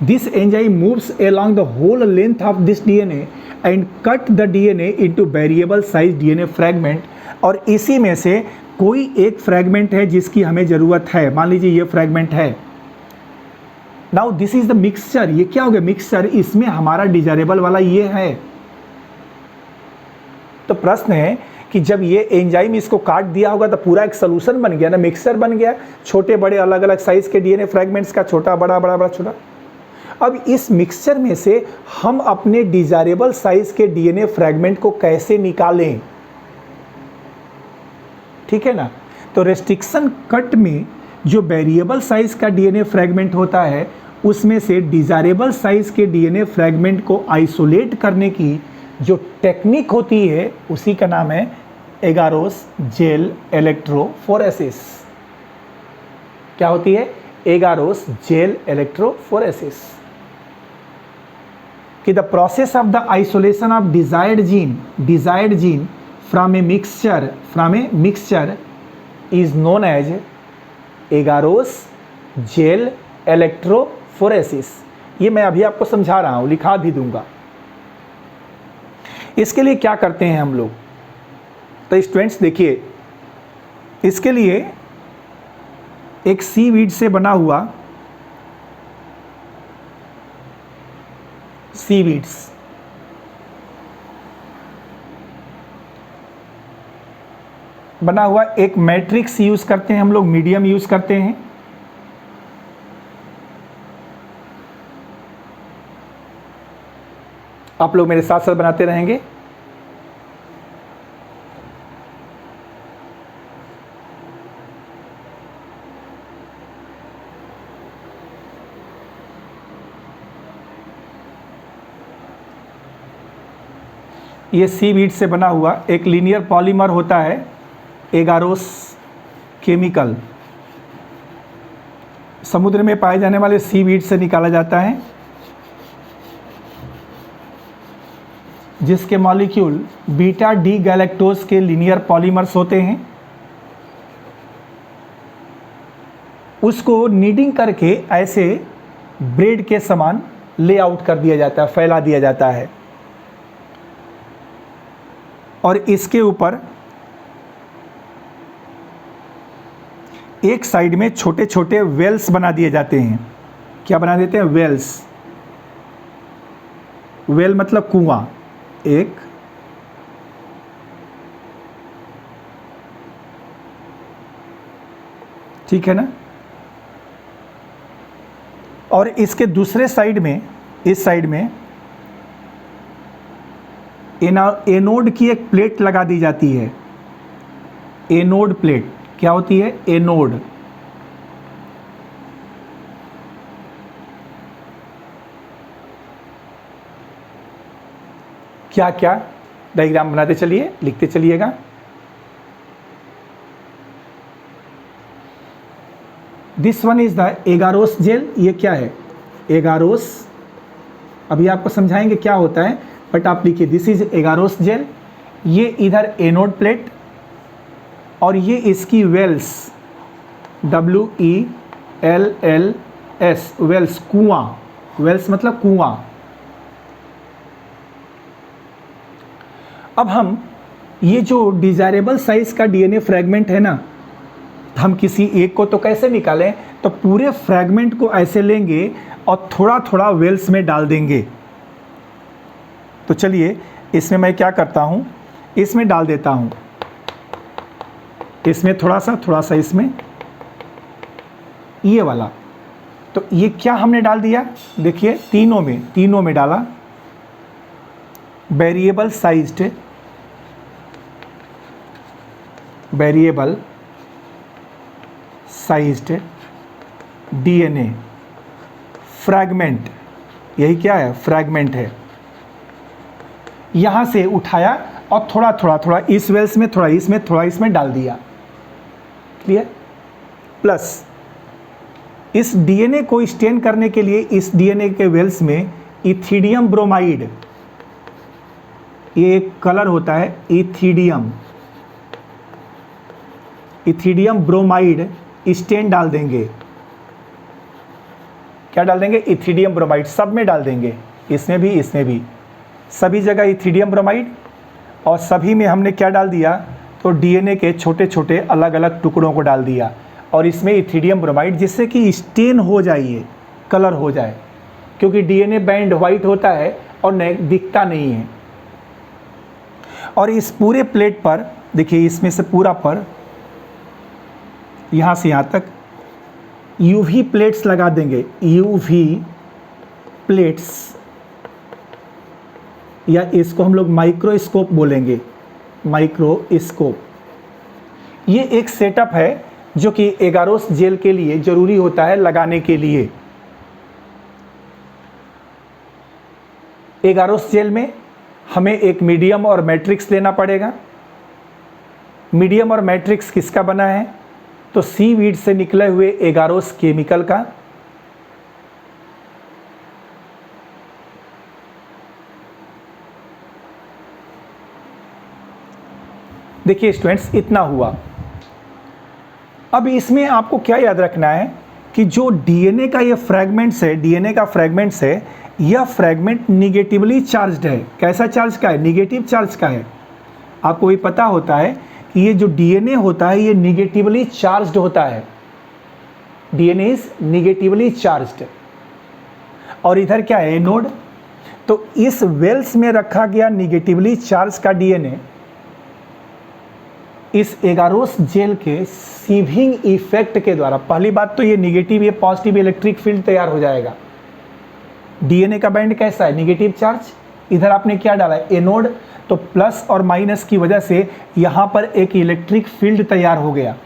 This enzyme moves along the whole length of this DNA and cut the DNA into variable size DNA fragment, और इसी में से कोई एक फ्रैगमेंट है जिसकी हमें ज़रूरत है। मान लीजिए ये फ्रैगमेंट है। Now this is the mixture. ये क्या हो गया? मिक्सचर। इसमें हमारा डिजायरेबल वाला ये है। तो प्रश्न है कि जब ये एंजाइम इसको काट दिया होगा तो पूरा एक सोल्यूशन बन गया ना, मिक्सचर बन गया, छोटे बड़े अलग अलग साइज के डीएनए फ्रैगमेंट्स का, छोटा बड़ा बड़ा बड़ा छोटा। अब इस मिक्सचर में से हम अपने डिजायरेबल साइज के डीएनए फ्रैगमेंट को कैसे निकालें? ठीक है ना। तो रेस्ट्रिक्शन कट में जो वेरिएबल साइज का डीएनए फ्रैगमेंट होता है उसमें से डिजायरेबल साइज के डीएनए फ्रैगमेंट को आइसोलेट करने की जो टेक्निक होती है उसी का नाम है एगारोस जेल इलेक्ट्रोफोरेसिस। क्या होती है? Agarose gel electrophoresis. कि the process of the isolation of desired gene from a mixture is known as agarose gel electrophoresis. ये मैं अभी आपको समझा रहा हूँ, लिखा भी दूंगा। इसके लिए क्या करते हैं हम लोग? तो स्टूडेंट्स देखिए, इसके लिए एक सीवीड से बना हुआ सीवीड्स बना हुआ एक मैट्रिक्स यूज करते हैं हम लोग, मीडियम यूज करते हैं। आप लोग मेरे साथ साथ बनाते रहेंगे। ये सीवीड से बना हुआ एक लीनियर पॉलीमर होता है एगारोस केमिकल, समुद्र में पाए जाने वाले सीवीड से निकाला जाता है, जिसके मॉलिक्यूल बीटा डी गैलेक्टोज के लीनियर पॉलीमर्स होते हैं। उसको नीडिंग करके ऐसे ब्रेड के समान लेआउट कर दिया जाता है, फैला दिया जाता है, और इसके ऊपर एक साइड में छोटे छोटे वेल्स बना दिए जाते हैं। क्या बना देते हैं? वेल्स। वेल मतलब कुआं एक, ठीक है ना। और इसके दूसरे साइड में, इस साइड में एनोड की एक प्लेट लगा दी जाती है। एनोड प्लेट क्या होती है? एनोड। क्या क्या डायग्राम बनाते चलिए, लिखते चलिएगा। This one is the agarose gel. ये क्या है? एगारोस, अभी आपको समझाएंगे क्या होता है, बट आप लिखिए दिस इज एगारोस जेल। ये इधर एनोड प्लेट और ये इसकी वेल्स, WELLS, वेल्स, कुआं। वेल्स मतलब कुआं। अब हम ये जो डिजायरेबल साइज का DNA फ्रैगमेंट है ना, हम किसी एक को तो कैसे निकालें, तो पूरे फ्रैगमेंट को ऐसे लेंगे और थोड़ा थोड़ा वेल्स में डाल देंगे। तो चलिए इसमें मैं क्या करता हूँ, इसमें डाल देता हूँ, इसमें थोड़ा सा इसमें, ये वाला। तो ये क्या हमने डाल दिया, देखिए तीनों में डाला। वेरिएबल साइज्ड DNA फ्रैगमेंट, यही क्या है, फ्रैगमेंट है। यहां से उठाया और थोड़ा इस वेल्स में, थोड़ा इसमें डाल दिया। क्लियर? प्लस इस DNA को स्टेन करने के लिए इस DNA के वेल्स में इथिडियम ब्रोमाइड, ये एक कलर होता है इथिडियम ब्रोमाइड स्टेन डाल देंगे। क्या डाल देंगे? Ethidium bromide. सब में डाल देंगे, इसमें भी, सभी जगह इथिडियम ब्रोमाइड। और सभी में हमने क्या डाल दिया, तो DNA के छोटे छोटे अलग अलग टुकड़ों को डाल दिया और इसमें इथिडियम ब्रोमाइड, जिससे कि स्टेन हो जाए, कलर हो जाए, क्योंकि DNA बैंड वाइट होता है और दिखता नहीं है। और इस पूरे प्लेट पर देखिए, इसमें से पूरा पर यहाँ से यहाँ तक UV प्लेट्स लगा देंगे। UV प्लेट्स, या इसको हम लोग माइक्रोस्कोप बोलेंगे, माइक्रोस्कोप। ये एक सेटअप है जो कि एगारोस जेल के लिए जरूरी होता है लगाने के लिए। एगारोस जेल में हमें एक मीडियम और मैट्रिक्स लेना पड़ेगा। मीडियम और मैट्रिक्स किसका बना है, तो सीवीड से निकले हुए एगारोस केमिकल का। देखिए स्टूडेंट्स, इतना हुआ। अब इसमें आपको क्या याद रखना है कि जो DNA का ये फ्रैगमेंट्स है, DNA का फ्रैगमेंट्स है, यह फ्रैगमेंट निगेटिवली चार्ज्ड है। कैसा चार्ज का है? निगेटिव चार्ज का है। आपको भी पता होता है कि ये जो DNA होता है ये निगेटिवली चार्ज्ड होता है। DNA is negatively charged. और इधर क्या है, एनोड। तो इस वेल्स में रखा गया निगेटिवली चार्ज का DNA इस एगारोस जेल के सीविंग इफेक्ट के द्वारा, पहली बात तो ये निगेटिव, ये पॉजिटिव इलेक्ट्रिक फील्ड तैयार हो जाएगा। DNA का बैंड कैसा है, निगेटिव चार्ज। इधर आपने क्या डाला है, एनोड। तो प्लस और माइनस की वजह से यहां पर एक इलेक्ट्रिक फील्ड तैयार हो गया।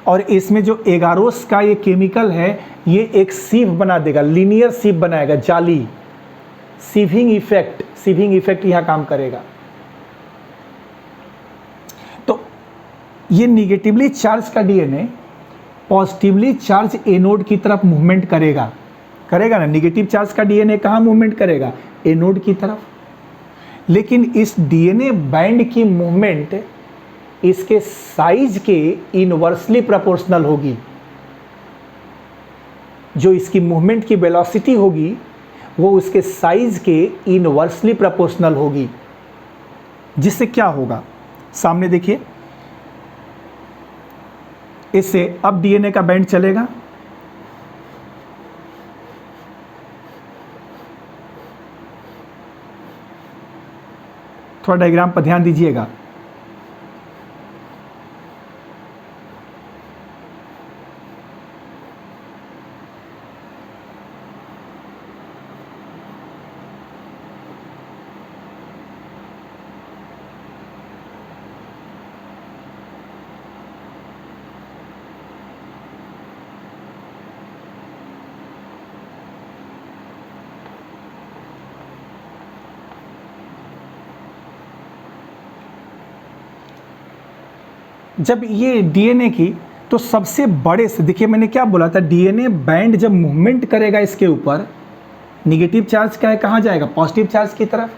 और इसमें जो एगारोस का ये केमिकल है, ये एक सीव बना देगा, लीनियर सीव बनाएगा, जाली। सीविंग इफेक्ट यहां काम करेगा। तो ये निगेटिवली चार्ज का DNA पॉजिटिवली चार्ज एनोड की तरफ मूवमेंट करेगा ना। निगेटिव चार्ज का DNA कहाँ मूवमेंट करेगा, एनोड की तरफ। लेकिन इस DNA बैंड की मूवमेंट इसके साइज के इनवर्सली प्रोपोर्शनल होगी। जो इसकी मूवमेंट की वेलोसिटी होगी वो उसके साइज के इनवर्सली प्रोपोर्शनल होगी। जिससे क्या होगा, सामने देखिए, इससे अब DNA का बैंड चलेगा। थोड़ा डायग्राम पर ध्यान दीजिएगा। जब ये डीएनए की, तो सबसे बड़े से, देखिए मैंने क्या बोला था, डीएनए बैंड जब मूवमेंट करेगा इसके ऊपर, निगेटिव चार्ज का है, कहाँ जाएगा, पॉजिटिव चार्ज की तरफ।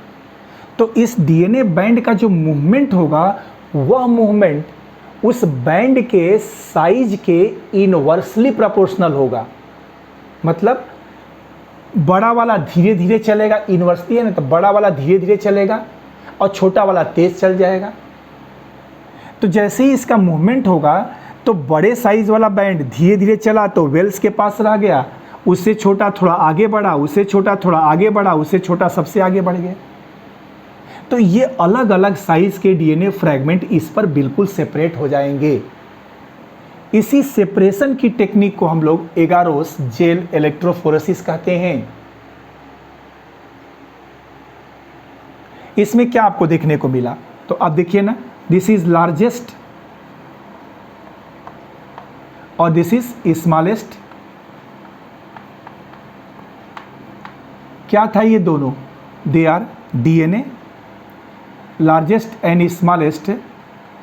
तो इस डीएनए बैंड का जो मूवमेंट होगा, वह मूवमेंट उस बैंड के साइज के इनवर्सली प्रोपोर्शनल होगा। मतलब बड़ा वाला धीरे धीरे चलेगा, इनवर्सली है ना, तो बड़ा वाला धीरे धीरे चलेगा और छोटा वाला तेज चल जाएगा। तो जैसे ही इसका मूवमेंट होगा, तो बड़े साइज वाला बैंड धीरे धीरे चला तो वेल्स के पास रह गया, उससे छोटा थोड़ा आगे बढ़ा, उससे छोटा थोड़ा आगे बढ़ा, उससे छोटा सबसे आगे बढ़ गया। तो ये अलग अलग साइज के डीएनए फ्रैगमेंट इस पर बिल्कुल सेपरेट हो जाएंगे। इसी सेपरेशन की टेक्निक को हम लोग एगारोस जेल इलेक्ट्रोफोरेसिस कहते हैं। इसमें क्या आपको देखने को मिला, तो आप देखिए ना, दिस इज लार्जेस्ट और दिस इज स्मॉलेस्ट। क्या था ये दोनों, they are DNA, largest and smallest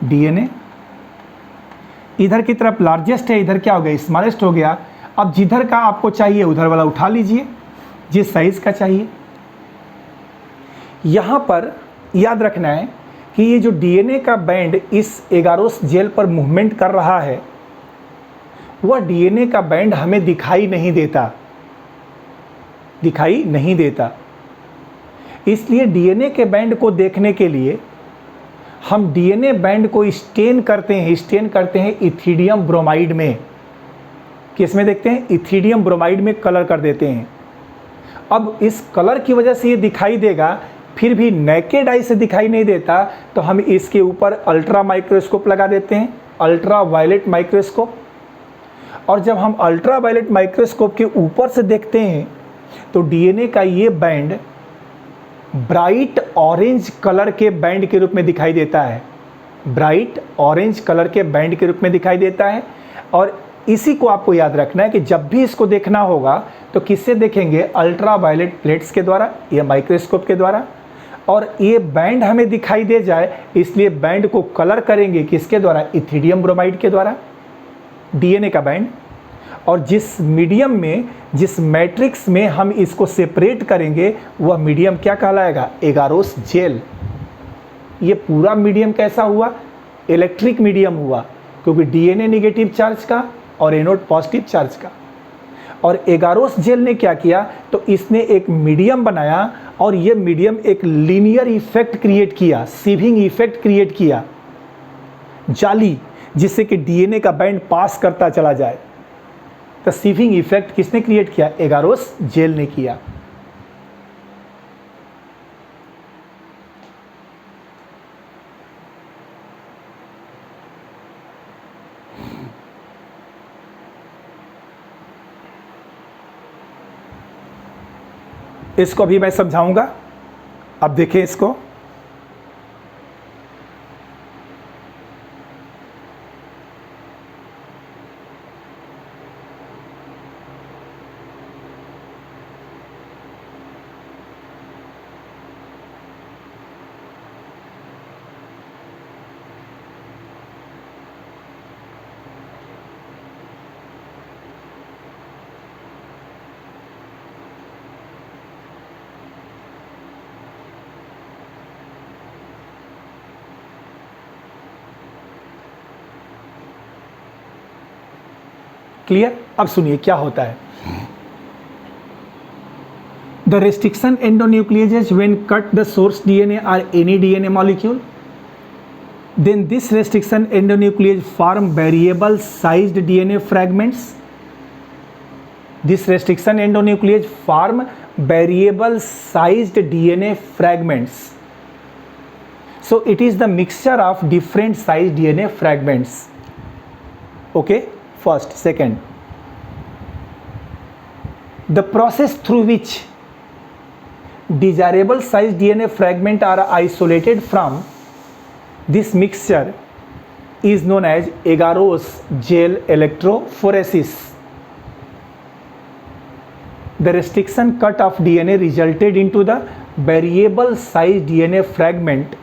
DNA. इधर की तरफ लार्जेस्ट है, इधर क्या हो गया, स्मॉलेस्ट हो गया। अब जिधर का आपको चाहिए उधर वाला उठा लीजिए, जिस साइज का चाहिए। यहाँ पर याद रखना है कि ये जो डीएनए का बैंड इस एगारोस जेल पर मूवमेंट कर रहा है, वह डीएनए का बैंड हमें दिखाई नहीं देता, दिखाई नहीं देता। इसलिए डीएनए के बैंड को देखने के लिए हम डीएनए बैंड को स्टेन करते हैं इथिडियम ब्रोमाइड में। किस में देखते हैं, इथिडियम ब्रोमाइड में कलर कर देते हैं। अब इस कलर की वजह से ये दिखाई देगा, फिर भी नेकेड आई से दिखाई नहीं देता, तो हम इसके ऊपर अल्ट्रा माइक्रोस्कोप लगा देते हैं, अल्ट्रा वायलेट माइक्रोस्कोप। और जब हम अल्ट्रा वायलेट माइक्रोस्कोप के ऊपर से देखते हैं, तो डीएनए का ये बैंड ब्राइट ऑरेंज कलर के बैंड के रूप में दिखाई देता है, ब्राइट ऑरेंज कलर के बैंड के रूप में दिखाई देता है। और इसी को आपको याद रखना है कि जब भी इसको देखना होगा तो किससे देखेंगे, अल्ट्रा वायलेट प्लेट्स के द्वारा या माइक्रोस्कोप के द्वारा। और ये बैंड हमें दिखाई दे जाए, इसलिए बैंड को कलर करेंगे किसके द्वारा, इथिडियम ब्रोमाइड के द्वारा, डीएनए का बैंड। और जिस मीडियम में, जिस मैट्रिक्स में हम इसको सेपरेट करेंगे, वह मीडियम क्या कहलाएगा, एगारोस जेल। ये पूरा मीडियम कैसा हुआ, इलेक्ट्रिक मीडियम हुआ, क्योंकि डीएनए नेगेटिव चार्ज का और एनोड पॉजिटिव चार्ज का। और एगारोस जेल ने क्या किया, तो इसने एक मीडियम बनाया, और ये मीडियम एक लीनियर इफेक्ट क्रिएट किया, सीविंग इफेक्ट क्रिएट किया, जाली, जिससे कि डीएनए का बैंड पास करता चला जाए। तो सीविंग इफेक्ट किसने क्रिएट किया, एगारोस जेल ने किया। इसको अभी मैं समझाऊंगा, अब देखें इसको। क्लियर, अब सुनिए क्या होता है। The restriction endonucleases when cut the source DNA or any DNA molecule, then this restriction endonuclease form variable sized DNA fragments. This restriction endonuclease form variable sized DNA fragments. So it is the mixture of different sized DNA fragments. Okay, first. Second, the process through which desirable sized DNA fragment are isolated from this mixture is known as agarose gel electrophoresis. The restriction cut of DNA resulted into the variable size DNA fragment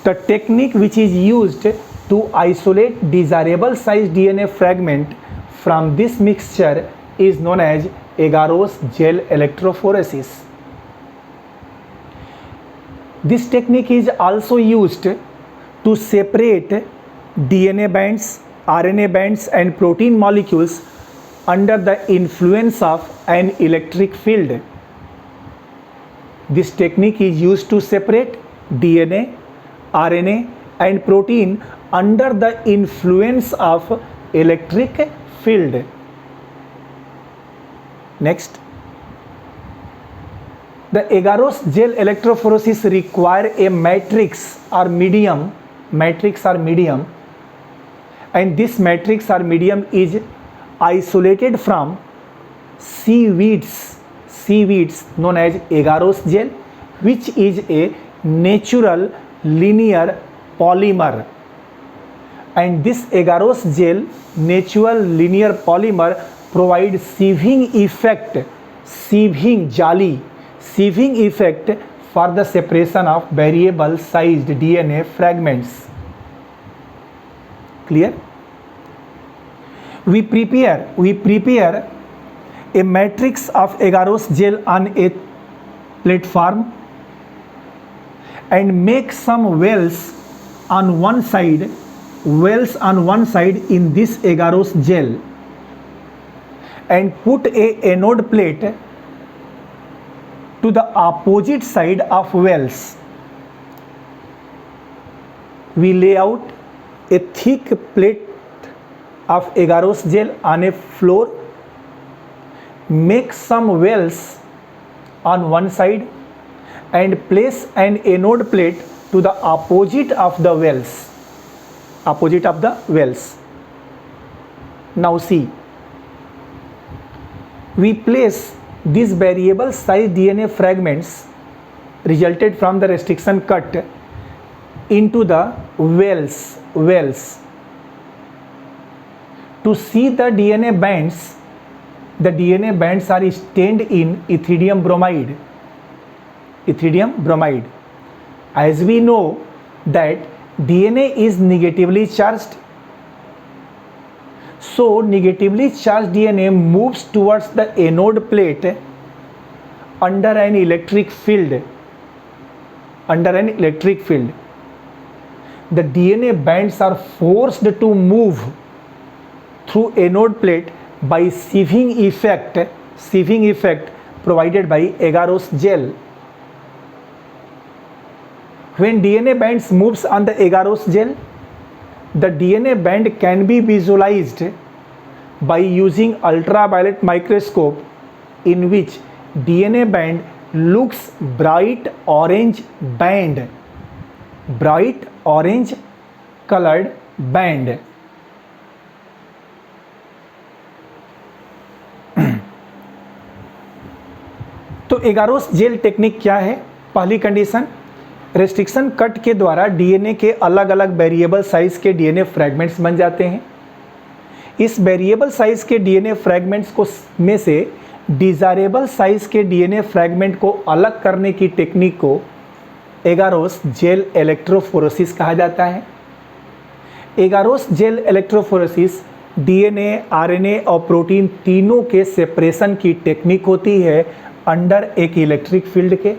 The technique which is used to isolate desirable size DNA fragment from this mixture is known as agarose gel electrophoresis. This technique is also used to separate DNA bands, RNA bands and protein molecules under the influence of an electric field. This technique is used to separate DNA, RNA and protein under the influence of electric field. Next, the agarose gel electrophoresis require a matrix or medium, and this matrix or medium is isolated from seaweeds known as agarose gel, which is a natural linear polymer. And this agarose gel natural linear polymer provides sieving effect for the separation of variable sized DNA fragments. Clear? We prepare a matrix of agarose gel on a platform and make some wells on one side in this agarose gel and put a anode plate to the opposite side of wells. We lay out a thick plate of agarose gel on a floor, make some wells on one side and place an anode plate to the opposite of the wells. Now see, we place these variable size DNA fragments resulted from the restriction cut into the wells. To see the DNA bands are stained in ethidium bromide. As we know that DNA is negatively charged, so negatively charged DNA moves towards the anode plate under an electric field. The DNA bands are forced to move through anode plate by sieving effect provided by agarose gel. When DNA bands moves on the agarose gel, the DNA band can be visualized by using ultraviolet microscope, in which DNA band looks bright orange colored band. तो एगारोस जेल टेक्निक क्या है? पहली कंडीशन, रेस्ट्रिक्शन कट के द्वारा डीएनए के अलग अलग वेरिएबल साइज के डीएनए फ्रैगमेंट्स बन जाते हैं। इस वेरिएबल साइज के डीएनए फ्रैगमेंट्स को में से डिजायरेबल साइज के डीएनए फ्रैगमेंट को अलग करने की टेक्निक को एगारोस जेल इलेक्ट्रोफोरेसिस कहा जाता है। Agarose gel electrophoresis DNA, RNA और प्रोटीन तीनों के सेपरेशन की टेक्निक होती है अंडर एक इलेक्ट्रिक फील्ड के।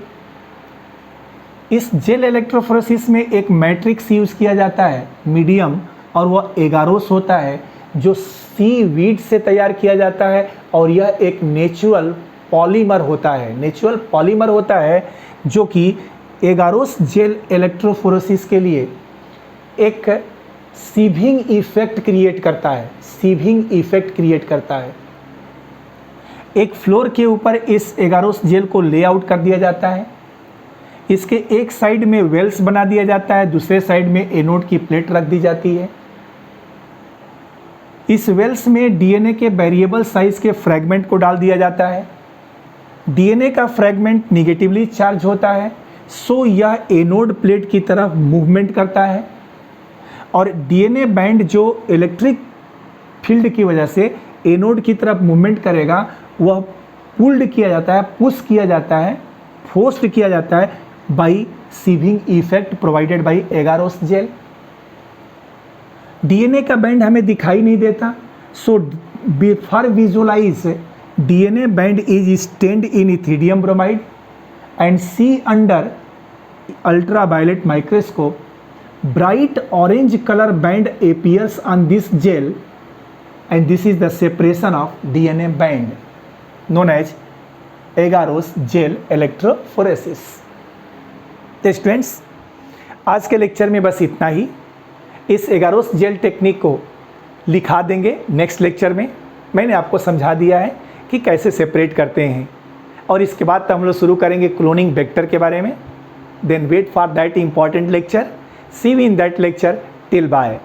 इस जेल इलेक्ट्रोफोरेसिस में एक मैट्रिक्स यूज किया जाता है मीडियम, और वह एगारोस होता है जो सीवीड से तैयार किया जाता है, और यह एक नेचुरल पॉलीमर होता है जो कि एगारोस जेल इलेक्ट्रोफोरेसिस के लिए एक सीविंग इफेक्ट क्रिएट करता है। एक फ्लोर के ऊपर इस एगारोस जेल को लेआउट कर दिया जाता है। इसके एक साइड में वेल्स बना दिया जाता है, दूसरे साइड में एनोड की प्लेट रख दी जाती है। इस वेल्स में डीएनए के वेरिएबल साइज के फ्रैगमेंट को डाल दिया जाता है। डीएनए का फ्रैगमेंट निगेटिवली चार्ज होता है, सो यह एनोड प्लेट की तरफ मूवमेंट करता है, और डीएनए बैंड जो इलेक्ट्रिक फील्ड की वजह से एनोड की तरफ मूवमेंट करेगा, वह पुल्ड किया जाता है, पुश किया जाता है, फोर्स्ड किया जाता है by sieving effect provided by agarose gel. DNA का बैंड हमें दिखाई नहीं देता, so for visualize DNA band is stained in ethidium bromide and see under ultraviolet microscope bright orange color band appears on this gel, and this is the separation of DNA band known as agarose gel electrophoresis. तो स्टूडेंट्स, आज के लेक्चर में बस इतना ही. इस एगारोस जेल टेक्निक को लिखा देंगे नेक्स्ट लेक्चर में. मैंने आपको समझा दिया है कि कैसे सेपरेट करते हैं, और इसके बाद तो हम लोग शुरू करेंगे क्लोनिंग वेक्टर के बारे में. Then wait for that important lecture. See you in that lecture. Till bye.